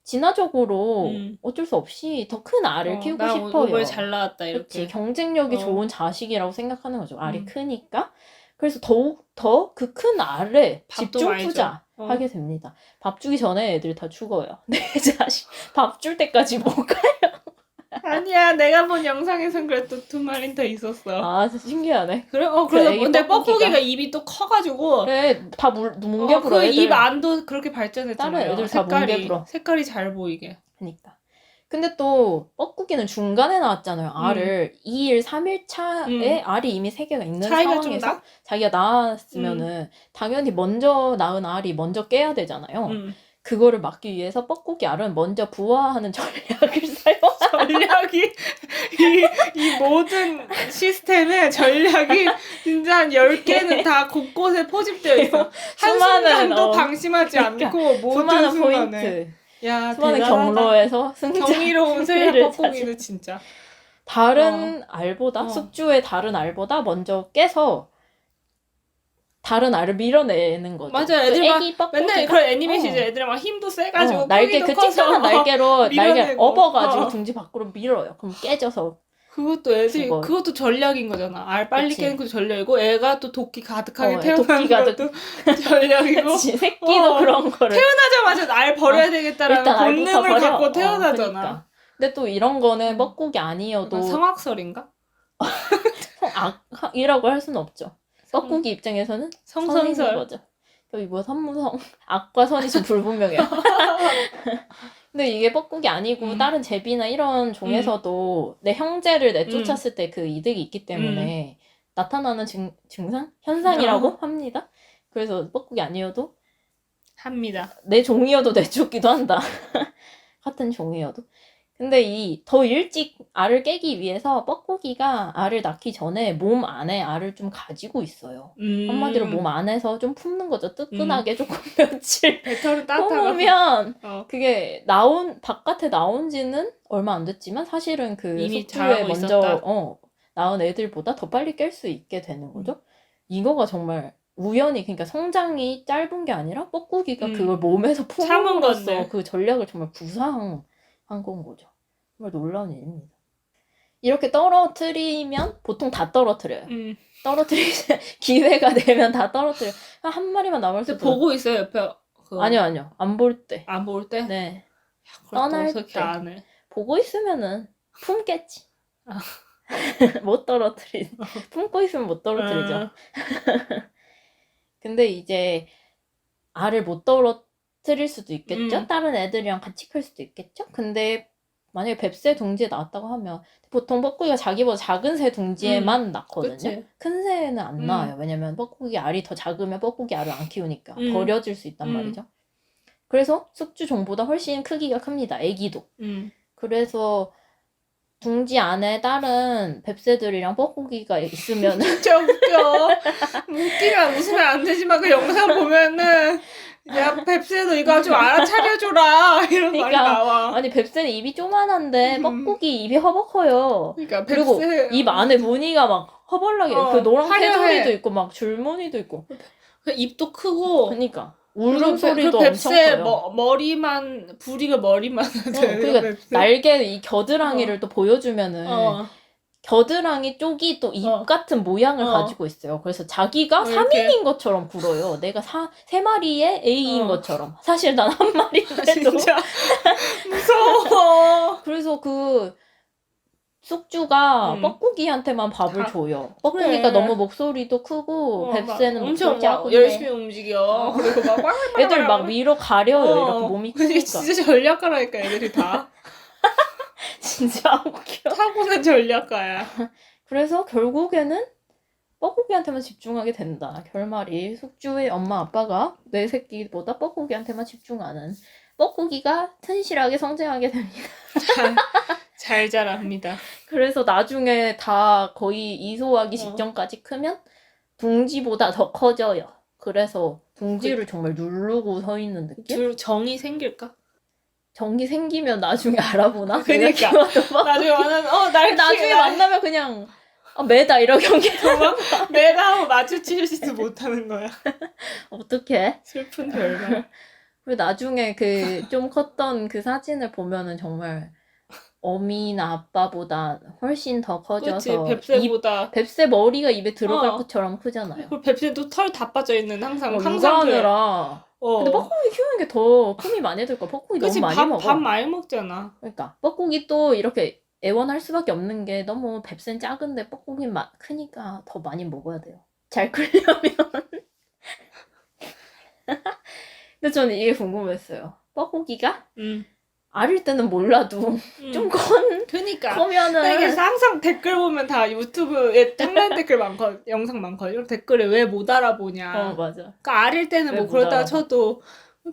진화적으로 어쩔 수 없이 더 큰 알을 키우고 싶어요. 이걸 잘 나왔다 이렇게. 그치, 경쟁력이 좋은 자식이라고 생각하는 거죠. 알이 크니까. 그래서 더욱 더 그 큰 알에 집중 투자하게 됩니다. 밥 주기 전에 애들 다 죽어요. 내 자식 밥 줄 때까지 못 가요. 아니야, 내가 본 영상에선 그래도 2마리는 더 있었어. 신기하네. 그래? 근데 뻐꾸기가 입이 또 커가지고. 그래, 다 뭉개불어. 그 입 안도 그렇게 발전했잖아요. 다른 애들 다 뭉개불어. 색깔이 잘 보이게. 그니까. 근데 또 뻐꾸기는 중간에 나왔잖아요. 알을 2일, 3일 차에 알이 이미 3개가 있는 상황에서 자기가 낳았으면은 당연히 먼저 낳은 알이 먼저 깨야 되잖아요. 그거를 막기 위해서 뻐꾸기 알은 먼저 부화하는 전략을 전략이 이 모든 시스템의 전략이 진짜 한 10개는 다 곳곳에 포집되어 있어. 한순간도 방심하지 않고 모든 순간에. 포인트. 야, 수많은 경로에서 경이로운 새야 뻐꾸기는 진짜. 다른 알보다 숙주의 다른 알보다 먼저 깨서 다른 알을 밀어내는 거죠. 맞아, 애들 막 맨날 그런 애니메이션 애들 막 힘도 세가지고 날개 그 찌그한 날개로 날개 업어가지고 둥지 밖으로 밀어요. 그럼 깨져서 그것도 애들이 죽어요. 그것도 전략인 거잖아. 알 빨리 그치. 깨는 것도 전략이고 애가 또 도끼 가득하게 태어나는 도끼 가득. 것도 전략이고 그치, 새끼도 그런 거를 태어나자마자 알 버려야 되겠다라는 일단 알부터 본능을 버려. 갖고 태어나잖아. 그러니까. 근데 또 이런 거는 뻐꾸기 아니어도 약간 성악설인가? 악이라고 할 수는 없죠. 뻐꾸기 입장에서는 선인 성선설. 거죠. 여기 뭐 선무성 악과 선이 좀 불분명해요. 근데 이게 뻐꾸기 아니고 다른 제비나 이런 종에서도 내 형제를 내쫓았을 때 그 이득이 있기 때문에 나타나는 증상? 현상이라고 합니다. 그래서 뻐꾸기 아니어도 합니다. 내 종이어도 내쫓기도 한다. 같은 종이어도. 근데 이 더 일찍 알을 깨기 위해서 뻐꾸기가 알을 낳기 전에 몸 안에 알을 좀 가지고 있어요. 한마디로 몸 안에서 좀 품는 거죠. 뜨끈하게 조금 며칠 배터리 따뜻하고. 품으면 어. 그게 바깥에 나온 지는 얼마 안 됐지만 사실은 그 이미 숙주에 자라고 먼저 있었다. 낳은 애들보다 더 빨리 깰 수 있게 되는 거죠. 이거가 정말 우연히 그러니까 성장이 짧은 게 아니라 뻐꾸기가 그걸 몸에서 참은 품음으로써 건데. 그 전략을 정말 구사한 건 거죠. 정말 놀라운 일입니다. 이렇게 떨어뜨리면 보통 다 떨어뜨려요. 떨어뜨릴 기회가 되면 다 떨어뜨려요. 한 마리만 남을 근데 수도. 보고 있어요 옆에. 아니요. 안 볼 때. 안 볼 때? 네. 그걸 또 떠날 어떻게 때. 안 해? 보고 있으면은 품겠지. 아. 못 떨어뜨리. 품고 있으면 못 떨어뜨리죠. 근데 이제 알을 못 떨어뜨릴 수도 있겠죠. 다른 애들이랑 같이 클 수도 있겠죠. 근데 만약에 뱁새 둥지에 낳았다고 하면 보통 뻐꾸기가 자기보다 작은 새 둥지에만 낳거든요. 그치. 큰 새는 안 낳아요. 왜냐면 뻐꾸기 알이 더 작으면 뻐꾸기 알을 안 키우니까 버려질 수 있단 말이죠. 그래서 숙주 종보다 훨씬 크기가 큽니다. 애기도. 그래서 둥지 안에 다른 뱁새들이랑 뻐꾸기가 있으면 진짜 웃겨. 웃기면 웃으면 안 되지만 그 영상 보면은 야 뱁새도 이거 좀 알아차려줘라 이런 말이 그러니까, 나와. 아니 뱁새는 입이 조만한데 뻐꾸기 입이 허벅커요. 그러니까 그리고 뱁새 입 안에 무늬가 막 허벌나게 그 노랑 화려해. 테두리도 있고 막 줄무늬도 있고. 그 입도 크고. 그러니까 그리고 울음소리도 그 엄청 뱁새 커요. 머리만 부리가 머리만 그러니까 날개 이 겨드랑이를 또 보여주면은 겨드랑이 쪽이 또 입 같은 모양을 가지고 있어요. 그래서 자기가 이렇게. 3인인 것처럼 굴어요. 내가 3마리의 A인 것처럼. 사실 난 한 마리인데도. 진짜 무서워. 그래서 그 숙주가 뻐꾸기한테만 밥을 줘요. 뻐꾸기가 그래. 너무 목소리도 크고 뱁새는 엄청 목소리 작은데 열심히 움직여. 그리고 막 애들 막 위로 가려요. 이렇게 몸이 그게 크니까. 진짜 전략가라니까 애들이 다. 진짜 웃겨. 타고난 전략가야. 그래서 결국에는 뻐꾸기한테만 집중하게 된다. 결말이 숙주의 엄마 아빠가 내 새끼보다 뻐꾸기한테만 집중하는 뻐꾸기가 튼실하게 성장하게 됩니다. 잘 자랍니다. 그래서 나중에 다 거의 이소하기 직전까지 크면 둥지보다 더 커져요. 그래서 둥지를 정말 누르고 서 있는 느낌? 정이 생길까? 정이 생기면 나중에 알아보나? 그러니까. 나중에 만나면 나중에 만나면 그냥 매다 이런 경기 매다 마주치지도 못하는 거야. 어떡해? 슬픈 결말. 그리고 나중에 그 좀 컸던 그 사진을 보면은 정말 어미나 아빠보다 훨씬 더 커져서 그치, 뱁새보다. 뱁새 머리가 입에 들어갈 것처럼 크잖아요. 그리고 뱁새도 털 다 빠져있는 항상 육아하느라. 근데 뻐꾸기 키우는 게 더 품이 많이 들 거야. 뻐꾸기 너무 많이 먹어. 밥 많이 먹잖아. 그러니까 뻐꾸기 또 이렇게 애원할 수밖에 없는 게 너무 뱁새는 작은데 뻐꾸기는 크니까 더 많이 먹어야 돼요. 잘 크려면. 근데 저는 이게 궁금했어요. 뻐꾸기가 알일 때는 몰라도 좀 그니까. 커면은 그래서 항상 댓글 보면 다 유튜브에 탐난 댓글 많고 영상 많거든요. 댓글에 왜 못 알아보냐. 맞아. 그러니까 알일 때는 왜 뭐 못 그러다가 알아봐? 쳐도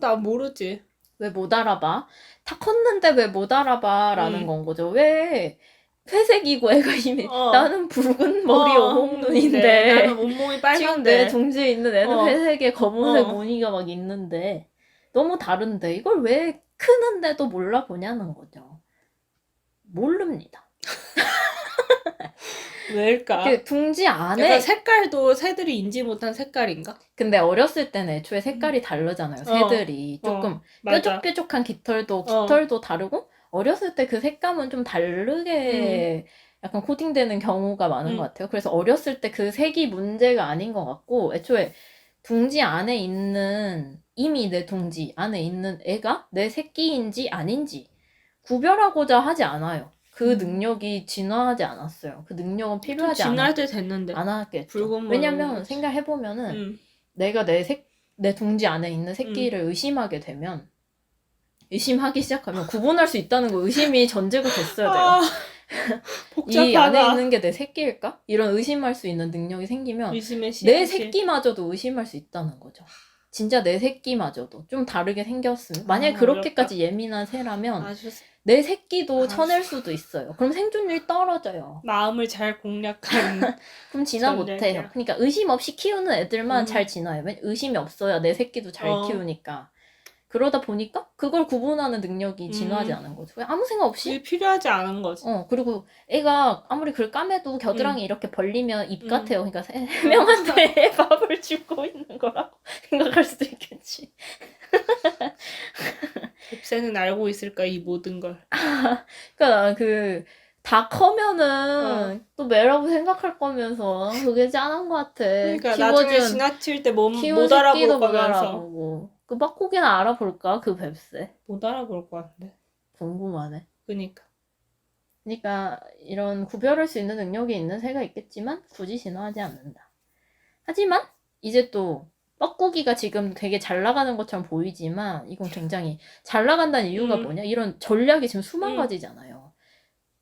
나 모르지. 왜 못 알아봐? 다 컸는데 왜 못 알아봐? 라는 건 거죠. 왜 회색이고 애가 이미 나는 붉은 머리 어몽눈인데 나는 몸무이 지금 빨간데 내 둥지에 있는 애는 회색에 검은색 무늬가 막 있는데 너무 다른데 이걸 왜 크는데도 몰라보냐는 거죠. 모릅니다. 왜일까? 그 둥지 안에 약간 색깔도 새들이 인지 못한 색깔인가? 근데 어렸을 때는 애초에 색깔이 다르잖아요. 새들이 조금 맞아. 뾰족뾰족한 깃털도 다르고 어렸을 때 그 색감은 좀 다르게 약간 코딩되는 경우가 많은 음. 것 같아요. 그래서 어렸을 때 그 색이 문제가 아닌 것 같고, 애초에 둥지 안에 있는, 이미 내 둥지 안에 있는 애가 내 새끼인지 아닌지 구별하고자 하지 않아요. 그 능력이 진화하지 않았어요. 그 능력은 좀 필요하지 진화할 때 됐는데. 않았겠죠. 붉은 왜냐면 머리. 생각해보면은 내가 내 둥지 안에 있는 새끼를 의심하게 되면, 의심하기 시작하면 구분할 수 있다는 거 의심이 전제가 됐어야 돼요. 아, 이 안에 복잡하다. 있는 게 내 새끼일까? 이런 의심할 수 있는 능력이 생기면 의심의 내 씨앗이. 새끼마저도 의심할 수 있다는 거죠. 진짜 내 새끼마저도 좀 다르게 생겼으면, 만약에 아, 그렇게까지 예민한 새라면 아주 내 새끼도 아주- 쳐낼 수도 있어요. 그럼 생존율이 떨어져요. 마음을 잘 공략한. 그럼 진화 전략이야. 못해요. 그러니까 의심 없이 키우는 애들만 음. 잘 진화해요. 의심이 없어야 내 새끼도 잘 어. 키우니까. 그러다 보니까 그걸 구분하는 능력이 진화하지 않은 거죠. 그냥 아무 생각 없이. 그게 필요하지 않은 거지. 그리고 애가 아무리 그걸 까매도 겨드랑이 이렇게 벌리면 입 같아요. 그러니까 해명한테 밥을 주고 있는 거라고 생각할 수도 있겠지. 뱁새는 알고 있을까 이 모든 걸. 그러니까 다 커면은 또 매라고 생각할 거면서 그게 짠한 것 같아. 그러니까 나중에 키워준 지나칠 때 못 키운 알아볼 새끼도 못 거면서. 알아보고. 그 뻐꾸기는 알아볼까? 그 뱁새. 못 알아볼 거 같은데. 궁금하네. 그러니까 이런 구별할 수 있는 능력이 있는 새가 있겠지만 굳이 진화하지 않는다. 하지만 이제 또 뻐꾸기가 지금 되게 잘 나가는 것처럼 보이지만 이건 굉장히 잘 나간다는 이유가 뭐냐? 이런 전략이 지금 수만 가지잖아요.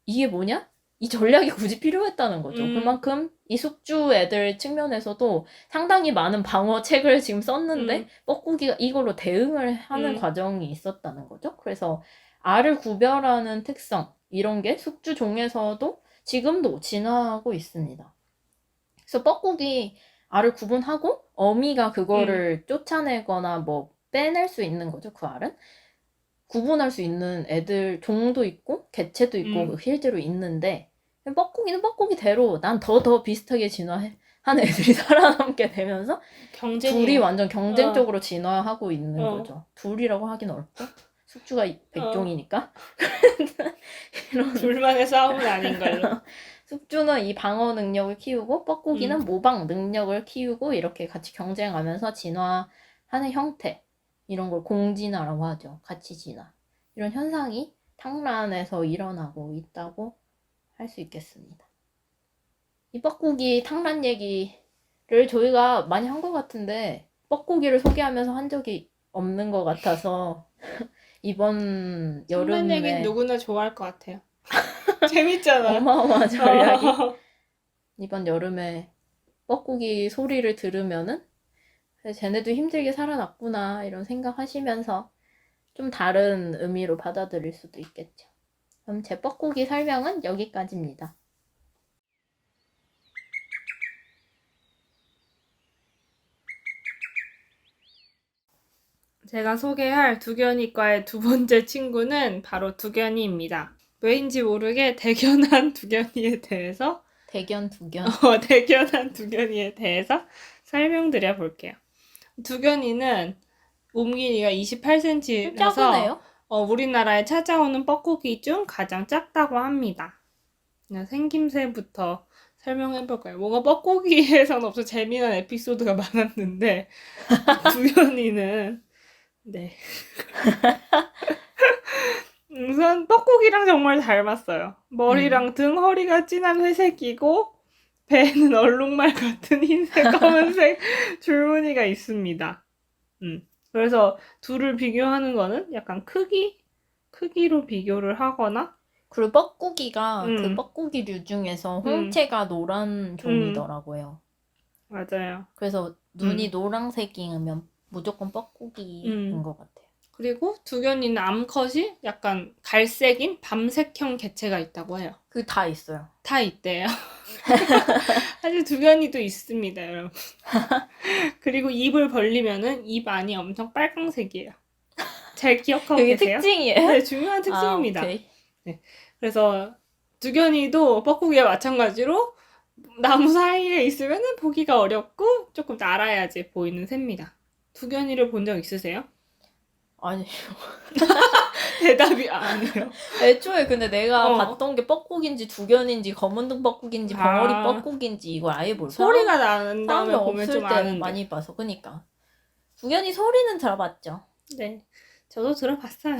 이게 뭐냐? 이 전략이 굳이 필요했다는 거죠. 그만큼 이 숙주 애들 측면에서도 상당히 많은 방어책을 지금 썼는데 뻐꾸기가 이걸로 대응을 하는 과정이 있었다는 거죠. 그래서 알을 구별하는 특성 이런 게 숙주 종에서도 지금도 진화하고 있습니다. 그래서 뻐꾸기 알을 구분하고 어미가 그거를 쫓아내거나 뭐 빼낼 수 있는 거죠. 그 알은 구분할 수 있는 애들 종도 있고 개체도 있고 실제로 있는데 뻐꾸기는 뻐꾸기대로 난 더 비슷하게 진화하는 애들이 살아남게 되면서 둘이 완전 경쟁적으로 진화하고 있는 거죠. 둘이라고 하긴 어렵죠. 숙주가 100종이니까. 둘만의 싸움은 아닌 걸로. 숙주는 이 방어 능력을 키우고 뻐꾸기는 모방 능력을 키우고 이렇게 같이 경쟁하면서 진화하는 형태. 이런 걸 공진화라고 하죠. 같이 진화. 이런 현상이 탕란에서 일어나고 있다고 할 수 있겠습니다. 이 뻐꾸기 탕란 얘기를 저희가 많이 한 것 같은데 뻐꾸기를 소개하면서 한 적이 없는 것 같아서 이번 탕란 얘기 여름에 누구나 좋아할 것 같아요. 재밌잖아. 어마어마한 전략이 이번 여름에 뻐꾸기 소리를 들으면은 쟤네도 힘들게 살아났구나 이런 생각하시면서 좀 다른 의미로 받아들일 수도 있겠죠. 그럼 제 뻐꾸기 설명은 여기까지입니다. 제가 소개할 두견이과의 두 번째 친구는 바로 두견이입니다. 왜인지 모르게 대견한 두견이에 대해서 대견한 두견이에 대해서 설명드려 볼게요. 두견이는 몸 길이가 28cm라서 작으네요. 우리나라에 찾아오는 뻐꾸기 중 가장 작다고 합니다. 그냥 생김새부터 설명해볼까요? 뭔가 뻐꾸기에선 없어 재미난 에피소드가 많았는데 두견이는 네. 우선 뻐꾸기랑 정말 닮았어요. 머리랑 등, 허리가 진한 회색이고 배에는 얼룩말 같은 흰색, 검은색 줄무늬가 있습니다. 그래서 둘을 비교하는 거는 약간 크기로 비교를 하거나 그리고 뻐꾸기가 그 뻐꾸기류 중에서 홍채가 노란 종이더라고요. 맞아요. 그래서 눈이 노란색이면 무조건 뻐꾸기인 것 같아요. 그리고 두견이는 암컷이 약간 갈색인 밤색형 개체가 있다고 해요. 그 다 있어요. 다 있대요. 사실 두견이도 있습니다, 여러분. 그리고 입을 벌리면은 입 안이 엄청 빨강색이에요. 잘 기억하고 그게 계세요? 특징이에요? 네, 중요한 특징입니다. 오케이. 네. 그래서 두견이도 뻐꾸기와 마찬가지로 나무 사이에 있으면은 보기가 어렵고 조금 날아야지 보이는 새입니다. 두견이를 본 적 있으세요? 아니, 대답이 아니에요. 애초에 근데 내가 어. 봤던 게 뻐꾸기인지 두견인지 검은등 뻐꾸기인지 벙어리 아. 뻐꾸기인지 이걸 아예 몰라. 소리가 나는 사람이 다음에 보면 없을 좀 때 아는데. 많이 봐서. 그니까. 두견이 소리는 들어봤죠. 네, 저도 들어봤어요.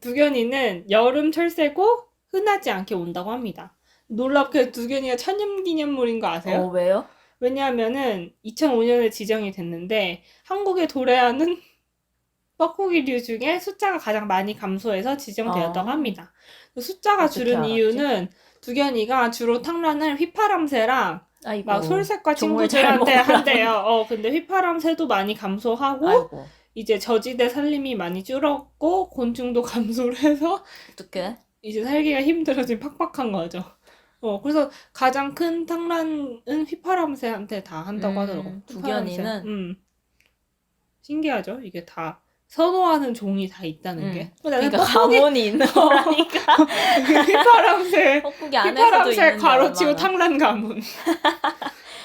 두견이는 여름 철새고 흔하지 않게 온다고 합니다. 놀랍게 두견이가 천연기념물인 거 아세요? 왜요? 왜냐하면은 2005년에 지정이 됐는데 한국의 도래하는 뻐꾸기류 중에 숫자가 가장 많이 감소해서 지정되었다고 아. 합니다. 그 숫자가 어떻게 줄은 알았지? 이유는 두견이가 주로 탕란을 휘파람새랑 아이고. 막 솔새과 정말 친구들한테 잘 먹으라고. 한대요. 근데 휘파람새도 많이 감소하고 아이고. 이제 저지대 살림이 많이 줄었고 곤충도 감소를 해서 어떡해? 이제 살기가 힘들어진 팍팍한 거죠. 그래서 가장 큰 탕란은 휘파람새한테 다 한다고 하더라고. 두견이는? 신기하죠? 이게 다 선호하는 종이 다 있다는 게. 그러니까 가문이 있는 거라니까. 휘파람새, 뻐꾸기 안에서도 휘파람새 있는데 가로치고 얼마나. 탕란 가문.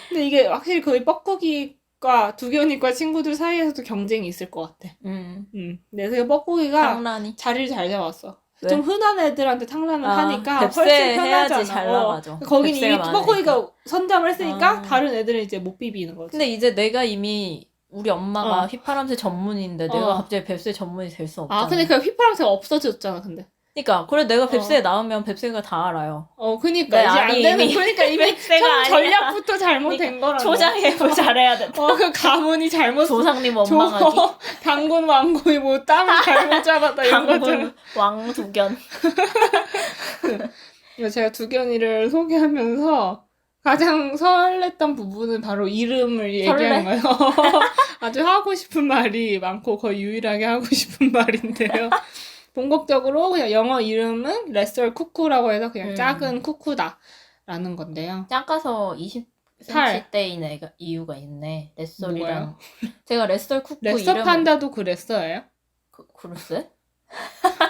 근데 이게 확실히 거의 뻐꾸기과 두견이과 친구들 사이에서도 경쟁이 있을 것 같아. 근데 그 뻐꾸기가 탕란이. 자리를 잘 잡았어. 왜? 좀 흔한 애들한테 탕란을 하니까 뱁새 훨씬 해야지 편하잖아. 잘 나가죠. 거긴 이미 뱁새가 뻐꾸기가 선점을 했으니까 아. 다른 애들은 이제 못 비비는 거지. 근데 이제 내가 이미 우리 엄마가 어. 휘파람새 전문인데 내가 갑자기 뱁새 전문이 될 수 없잖아. 근데 그 휘파람새가 없어졌잖아, 근데. 그러니까 그래 내가 뱁새에 나오면 뱁새가 다 알아요. 그니까 네, 이제 안 아니, 되는 이미 그러니까 이미 뱁새가 전략부터 잘못된 거라고. 초장해부 잘해야 된다. 그 가문이 잘못 조상님 원망하기. 당군 왕국이 뭐 땀을 잘못 잡았다 이런 거잖아. 당군 왕두견. 제가 두견이를 소개하면서 가장 설렜던 부분은 바로 이름을 얘기하는 거예요. 아주 하고 싶은 말이 많고 거의 유일하게 하고 싶은 말인데요. 본격적으로 그냥 영어 이름은 레썰 쿠쿠라고 해서 그냥 작은 쿠쿠다라는 건데요. 작아서 20cm대인 애가 이유가 있네. 레썰이랑. 제가 레썰 쿠쿠 레썰 이름을 판다도 그 레서예요? 글쎄?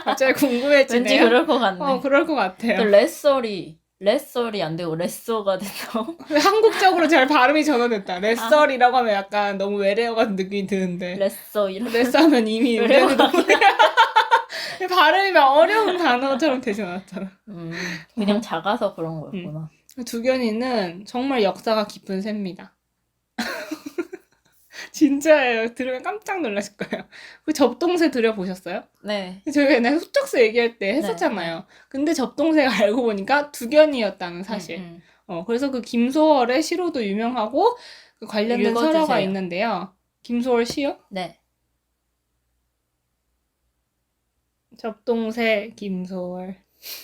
갑자기 궁금해지네요. 왠지 그럴 것 같네. 그럴 것 같아요. 또 레썰이 안 되고 레서가 돼서 한국적으로 잘 발음이 전환됐다. 레썰이라고 하면 약간 너무 외래어 같은 느낌이 드는데. 레서 이런. 레서 하면 이미 외래어 발음이 막 어려운 단어처럼 되지 않았잖아. 그냥 작아서 그런 거였구나. 두견이는 정말 역사가 깊은 새입니다. 진짜예요. 들으면 깜짝 놀라실 거예요. 그 접동새 들여보셨어요? 네. 저희가 옛날에 흑적새 얘기할 때 했었잖아요. 근데 접동새가 알고 보니까 두견이었다는 사실. 그래서 그 김소월의 시로도 유명하고 그 관련된 읽어주세요. 설화가 있는데요. 김소월 시요? 네. 접동새 김소월.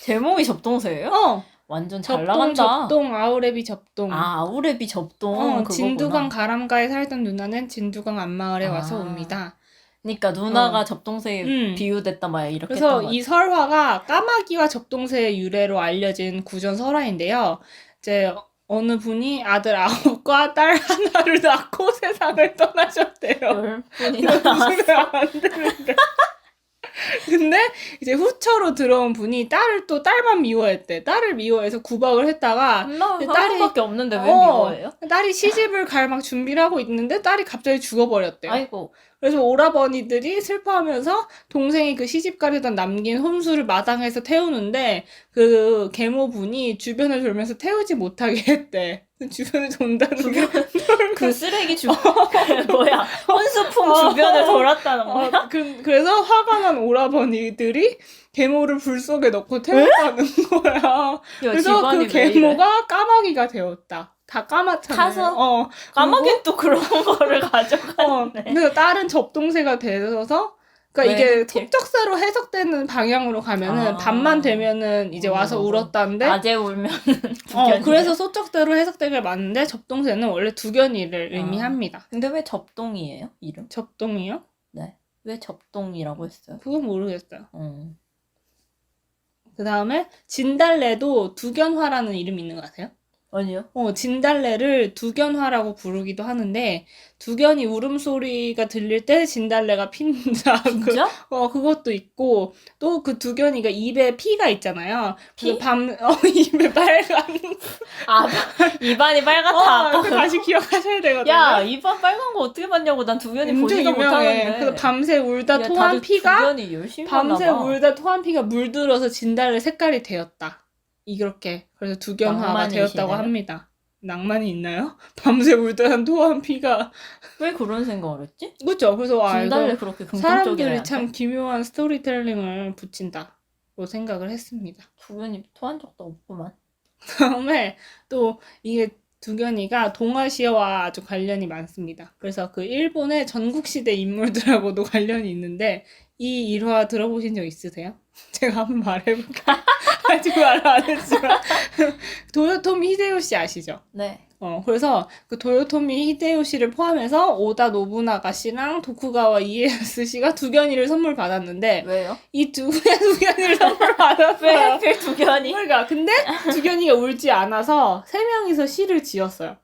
제목이 접동새예요? 완전 잘 나간다. 접동 아우레비 접동. 아우레비 접동. 그거구나. 진두강 가람가에 살던 누나는 진두강 앞마을에 와서 옵니다. 그러니까 누나가 접동새에 비유됐다 막 이렇게 그래서 했던 이 설화가 까마귀와 접동새의 유래로 알려진 구전 설화인데요. 이제 어느 분이 아들 9과 딸 하나를 낳고 세상을 떠나셨대요. 10분이나 나왔어. 안 되는데. 근데 이제 후처로 들어온 분이 딸만 미워했대. 딸을 미워해서 구박을 했다가 한 명밖에 없는데 왜 미워해요? 딸이 시집을 갈 막 준비를 하고 있는데 딸이 갑자기 죽어버렸대요. 아이고. 그래서 오라버니들이 슬퍼하면서 동생이 그 시집 가려다 남긴 혼수를 마당에서 태우는데 그 계모분이 주변을 돌면서 태우지 못하게 했대. 주변을 돈다는 게 그 쓰레기 뭐야? 혼수품 주변을 돌았다는 거야? 그래서 화가 난 오라버니들이 계모를 불 속에 넣고 태웠다는 거야. 그래서 그 계모가 까마귀가 되었다. 다 까맣잖아요. 타서? 까마귀는 또 그런 거를 가져가네. 그래서 다른 접동새가 되어서 그러니까 이게 속적새로 해석되는 방향으로 가면은 밤만 되면은 이제 와서 울었다는데 낮에 울면 그래서 소적새로 해석되게 맞는데 접동새는 원래 두견이를 의미합니다. 근데 왜 접동이에요? 이름? 접동이요? 네. 왜 접동이라고 했어요? 그건 모르겠어요. 그 다음에 진달래도 두견화라는 이름이 있는 거 아세요? 아니요. 진달래를 두견화라고 부르기도 하는데 두견이 울음소리가 들릴 때 진달래가 핀다. 진짜? 그것도 있고 또 그 두견이가 입에 피가 있잖아요. 피? 입에 빨간. 아, 입안이 빨갛다. 이거 다시 기억하셔야 되거든요. 야, 입안 빨간 거 어떻게 봤냐고. 난 두견이 엄청 보지도 유명해. 못하는데. 그래서 밤새 울다 야, 토한 다들 피가 두견이 열심히 봤나 밤새 봐. 울다 토한 피가 물들어서 진달래 색깔이 되었다. 이렇게 그래서 두견화가 낭만이시네요. 되었다고 합니다. 낭만이 있나요? 밤새 울다 토한 피가 왜 그런 생각을 했지? 그렇죠. 그래서 진달래 이거 그렇게 긍정적이라. 사람들이 참 기묘한 스토리텔링을 붙인다고 생각을 했습니다. 두견이 토한 적도 없구만. 다음에 또 이게 두견이가 동아시아와 아주 관련이 많습니다. 그래서 그 일본의 전국시대 인물들하고도 관련이 있는데 이 일화 들어보신 적 있으세요? 제가 한번 말해볼게요. 아직 말 안 했지만 도요토미 히데요시 아시죠? 네. 그래서 그 도요토미 히데요시를 포함해서 오다 노부나가 씨랑 도쿠가와 이에야스 씨가 두견이를 선물 받았는데 왜요? 이 두 분의 두견이를 선물 왜 받았어요. 하필 두견이? 그러니까 근데 두견이가 울지 않아서 세 명이서 시를 지었어요.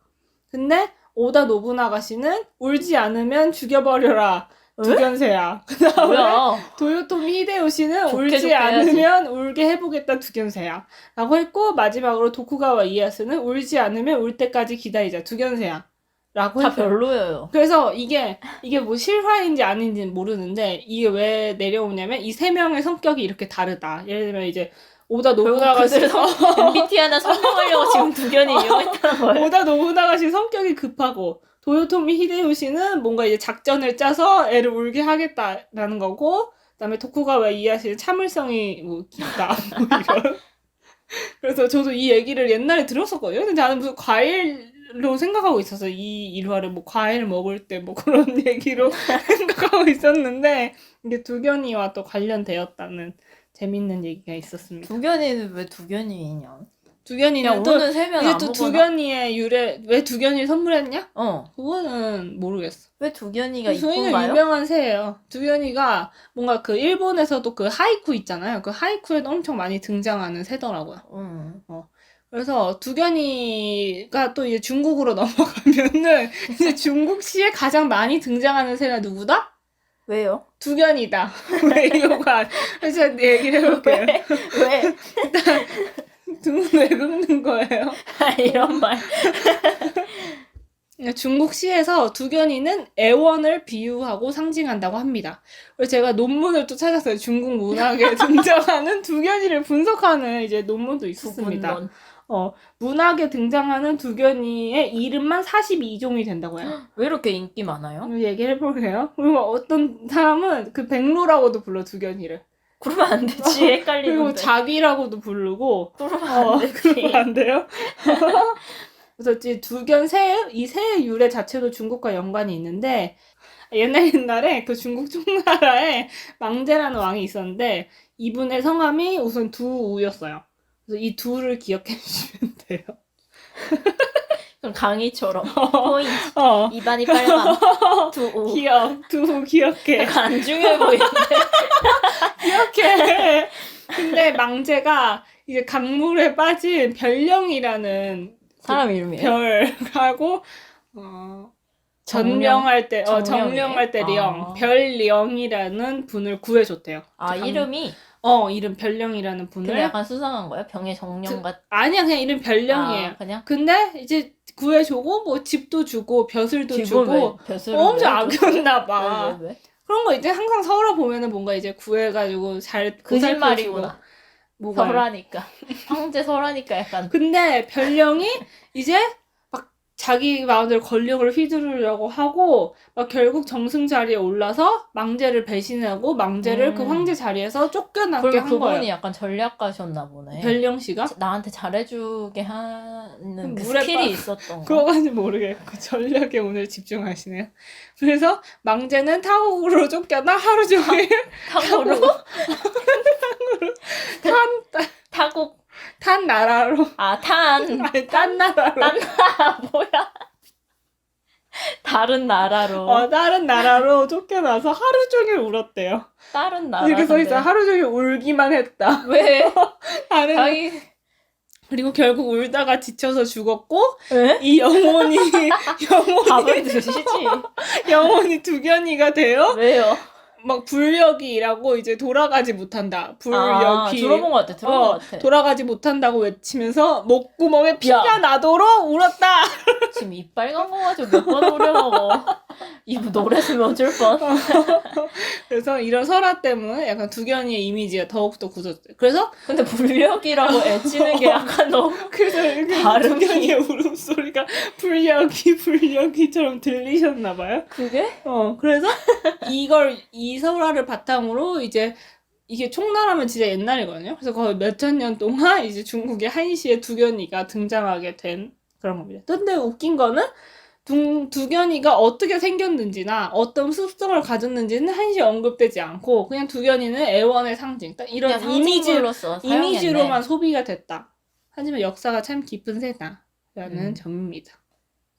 근데 오다 노부나가 씨는 울지 않으면 죽여버려라. 두견새야. 뭐야? 도요토미 히데요시는 좋게 울지 좋게 해야지. 않으면 울게 해보겠다 두견새야. 라고 했고 마지막으로 도쿠가와 이에야스는 울지 않으면 울 때까지 기다리자 두견새야. 라고 다 했어요. 별로예요. 그래서 이게 뭐 실화인지 아닌지는 모르는데 이게 왜 내려오냐면 이 세 명의 성격이 이렇게 다르다. 예를 들면 이제 오다 노부나가 씨 MBTI나 설명하려고 지금 두견이 이용했다는 거예요? 오다 노부나가 씨 성격이 급하고 도요토미 히데요시는 뭔가 이제 작전을 짜서 애를 울게 하겠다라는 거고 그다음에 도쿠가와 이에야스는 참을성이 뭐 깊다. 뭐 이런. 그래서 저도 이 얘기를 옛날에 들었었거든요. 근데 나는 무슨 과일로 생각하고 있었어요. 이 일화를 뭐 과일 먹을 때 뭐 그런 얘기로 생각하고 있었는데 이게 두견이와 또 관련되었다는 재밌는 얘기가 있었습니다. 두견이는 왜 두견이냐? 두견이는 그냥 또 오는 세면 이게 또 아무거나. 두견이의 유래 왜 두견이를 선물했냐? 어. 그거는 모르겠어. 왜 두견이가 두견이가 이쁜가요? 유명한 새예요. 두견이가 뭔가 그 일본에서도 그 하이쿠 있잖아요. 그 하이쿠에도 엄청 많이 등장하는 새더라고요. 그래서 두견이가 또 이제 중국으로 넘어가면은 이제 중국시에 가장 많이 등장하는 새가 누구다? 왜요? 두견이다. 왜 이거가? 그래서 제가 얘기를 해볼게요. 왜? 등은 왜 긁는 거예요? 이런 말. 중국시에서 두견이는 애원을 비유하고 상징한다고 합니다. 그래서 제가 논문을 또 찾았어요. 중국 문학에 등장하는 두견이를 분석하는 이제 논문도 있었습니다. 두분론. 문학에 등장하는 두견이의 이름만 42종이 된다고 해요. 왜 이렇게 인기 많아요? 얘기를 해볼게요. 그리고 어떤 사람은 그 백로라고도 불러 두견이를. 그러면 안 되지. 그리고 헷갈리는데. 자비라고도 부르고. 그러면 안 되지. 그러면 안 돼요? 그래서 이제 이 새의 유래 자체도 중국과 연관이 있는데 옛날에 그 중국 총나라에 망제라는 왕이 있었는데 이분의 성함이 우선 두우였어요. 그래서 이 두를 기억해 주시면 돼요. 그럼 강의처럼. 포인트. 어. 입안이 빨간. 두우. 두 기억해. 약간 안 중요해 보이는데. 기억해. 근데 망제가 이제 강물에 빠진 별령이라는 사람 이름이에요? 별하고 정령할 때 령 아. 별령이라는 분을 구해줬대요. 아, 이름이? 이름 별령이라는 분을. 근데 약간 수상한 거예요? 병의 정령 같. 아니야 그냥 이름 별령이에요. 아, 그냥? 근데 이제 구해주고 뭐 집도 주고 벼슬도 주고 엄청 아꼈나 봐. 왜? 그런 거 이제 항상 서울에 보면은 뭔가 이제 구해가지고 잘 거짓말이구나. 뭐가 설하니까. 황제 설하니까 약간. 근데 별령이 이제 막 자기 마음대로 권력을 휘두르려고 하고 막 결국 정승 자리에 올라서 망제를 배신하고 망제를 그 황제 자리에서 쫓겨나게 그럼 한 그분이 거예요. 약간 전략가셨나 보네. 별령 씨가? 나한테 잘해주게 하는 그 물에 스킬이 있었던 거. 그거까지 모르겠고 전략에 오늘 집중하시네요. 그래서 망제는 타국으로 쫓겨나 하루 종일 탕으로? 타국. 탄 나라로 아, 탄. 아니 딴 나라로 딴 나라 뭐야? 다른 나라로. 다른 나라로 쫓겨나서 하루 종일 울었대요. 다른 나라. 이렇게 써 있어요. 하루 종일 울기만 했다. 왜? 다른 자기 그리고 결국 울다가 지쳐서 죽었고 왜? 이 영혼이 밥을 드시지. 영혼이 두견이가 돼요. 왜요? 막 불력이라고 이제 돌아가지 못한다. 불력이 들어본 것 같아. 들어본 것 같아. 돌아가지 못한다고 외치면서 목구멍에 피가 야. 나도록 울었다. 지금 입 빨간 거 가지고 몇 번 노래 먹어. 입 노래스면 어쩔 뻔. 그래서 이런 설화 때문에 약간 두견이의 이미지가 더욱더 굳었어요. 그래서 근데 불력이라고 애치는 게 약간 너무 그래서 이렇게 발음이- 두견이의 울음소리가 불력이처럼 들리셨나 봐요. 그게? 그래서 이 설화를 바탕으로 이제 이게 총나라면 진짜 옛날이거든요. 그래서 거의 몇천 년 동안 이제 중국의 한시에 두견이가 등장하게 된 그런 겁니다. 근데 웃긴 거는 두견이가 어떻게 생겼는지나 어떤 습성을 가졌는지는 한시에 언급되지 않고 그냥 두견이는 애원의 상징, 딱 이런 그냥 이미지로만 이미지로만 소비가 됐다. 하지만 역사가 참 깊은 새다라는 점입니다.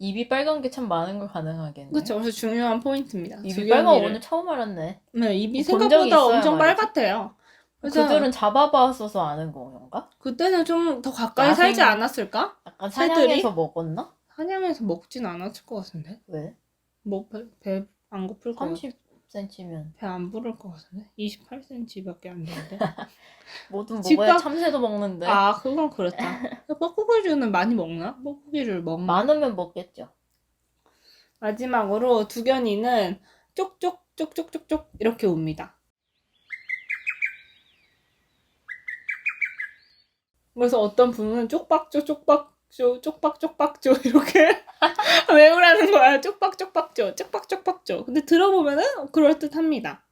입이 빨간 게 참 많은 걸 가능하겠네. 그렇죠. 그래서 중요한 포인트입니다. 입이 빨간 거 오늘 처음 알았네. 네, 입이 본 적이 생각보다 있어야 엄청 말이지. 빨갛대요. 그래서 그들은 잡아봤어서 아는 건가? 그때는 좀 더 가까이 야생- 살지 않았을까? 약간 새들이? 사냥해서 먹었나? 사냥해서 먹진 않았을 것 같은데. 왜? 뭐 배 안 고플 것 같아. 30cm면 배 안 부를 것 같은데. 28cm밖에 안 되는데. 뭐든 집밥- 먹어야 참새도 먹는데 아, 그건 그렇다. 뻐꾸기류는 많이 먹나? 뻐꾸기를 먹나? 많으면 먹겠죠. 마지막으로 두견이는 쪽쪽쪽쪽쪽쪽 이렇게 웁니다. 그래서 어떤 분은 쪽박죠 이렇게 외우라는 거야. 쪽박죠. 근데 들어보면은 그럴듯합니다.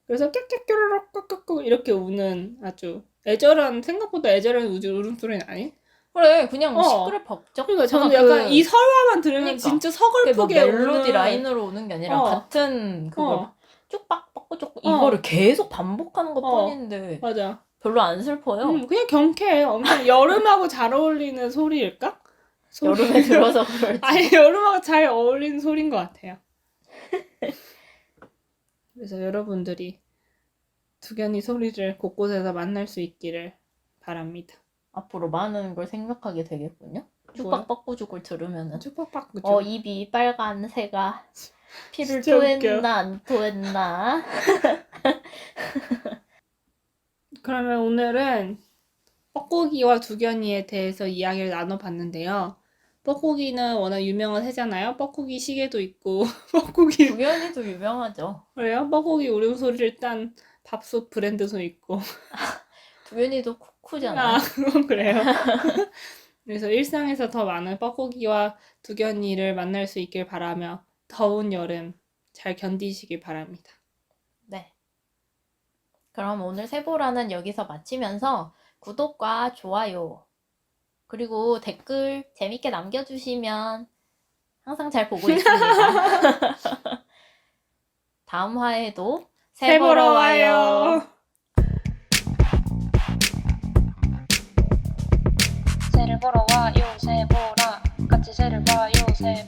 그래서 깨깨깨르륵 꾹꾹꾹 이렇게 우는 아주 생각보다 애절한 울음소리는 아닌? 그래 그냥 어. 시끄러 벅적. 그러니까 저는 약간 이 설화만 들으면 그러니까. 진짜 그게 서글프게 뭐 멜로디 우는 라인으로 오는 게 아니라 어. 같은 그걸 어. 쭉빡 뻗고 이거를 계속 반복하는 것 어. 뿐인데 맞아. 별로 안 슬퍼요. 그냥 경쾌해. 엄청 여름하고 잘 어울리는 소리일까? 여름에 들어서 그럴지. 아니 여름하고 잘 어울리는 소리인 것 같아요. 그래서 여러분들이 두견이 소리를 곳곳에서 만날 수 있기를 바랍니다. 앞으로 많은 걸 생각하게 되겠군요. 쭉박 뻗고죽을 들으면은 쭉박박 그죠? 입이 빨간 새가 피를 진짜 웃겨. 토했나 안 토했나. 그러면 오늘은 뻐꾸기와 두견이에 대해서 이야기를 나눠봤는데요. 뻐꾸기는 워낙 유명한 새잖아요. 뻐꾸기 시계도 있고 뻐꾸기 두견이도 유명하죠. 그래요? 뻐꾸기 울음소리를 딴 밥솥 브랜드도 있고 두견이도 쿠쿠잖아요. 아 그건 그래요. 그래서 일상에서 더 많은 뻐꾸기와 두견이를 만날 수 있길 바라며 더운 여름 잘 견디시길 바랍니다. 네. 그럼 오늘 세보라는 여기서 마치면서 구독과 좋아요 그리고 댓글 재밌게 남겨주시면 항상 잘 보고 있습니다. 다음 화에도 새 보러 와요. 새를 보러 와요 새 보라 같이 새를 봐요 새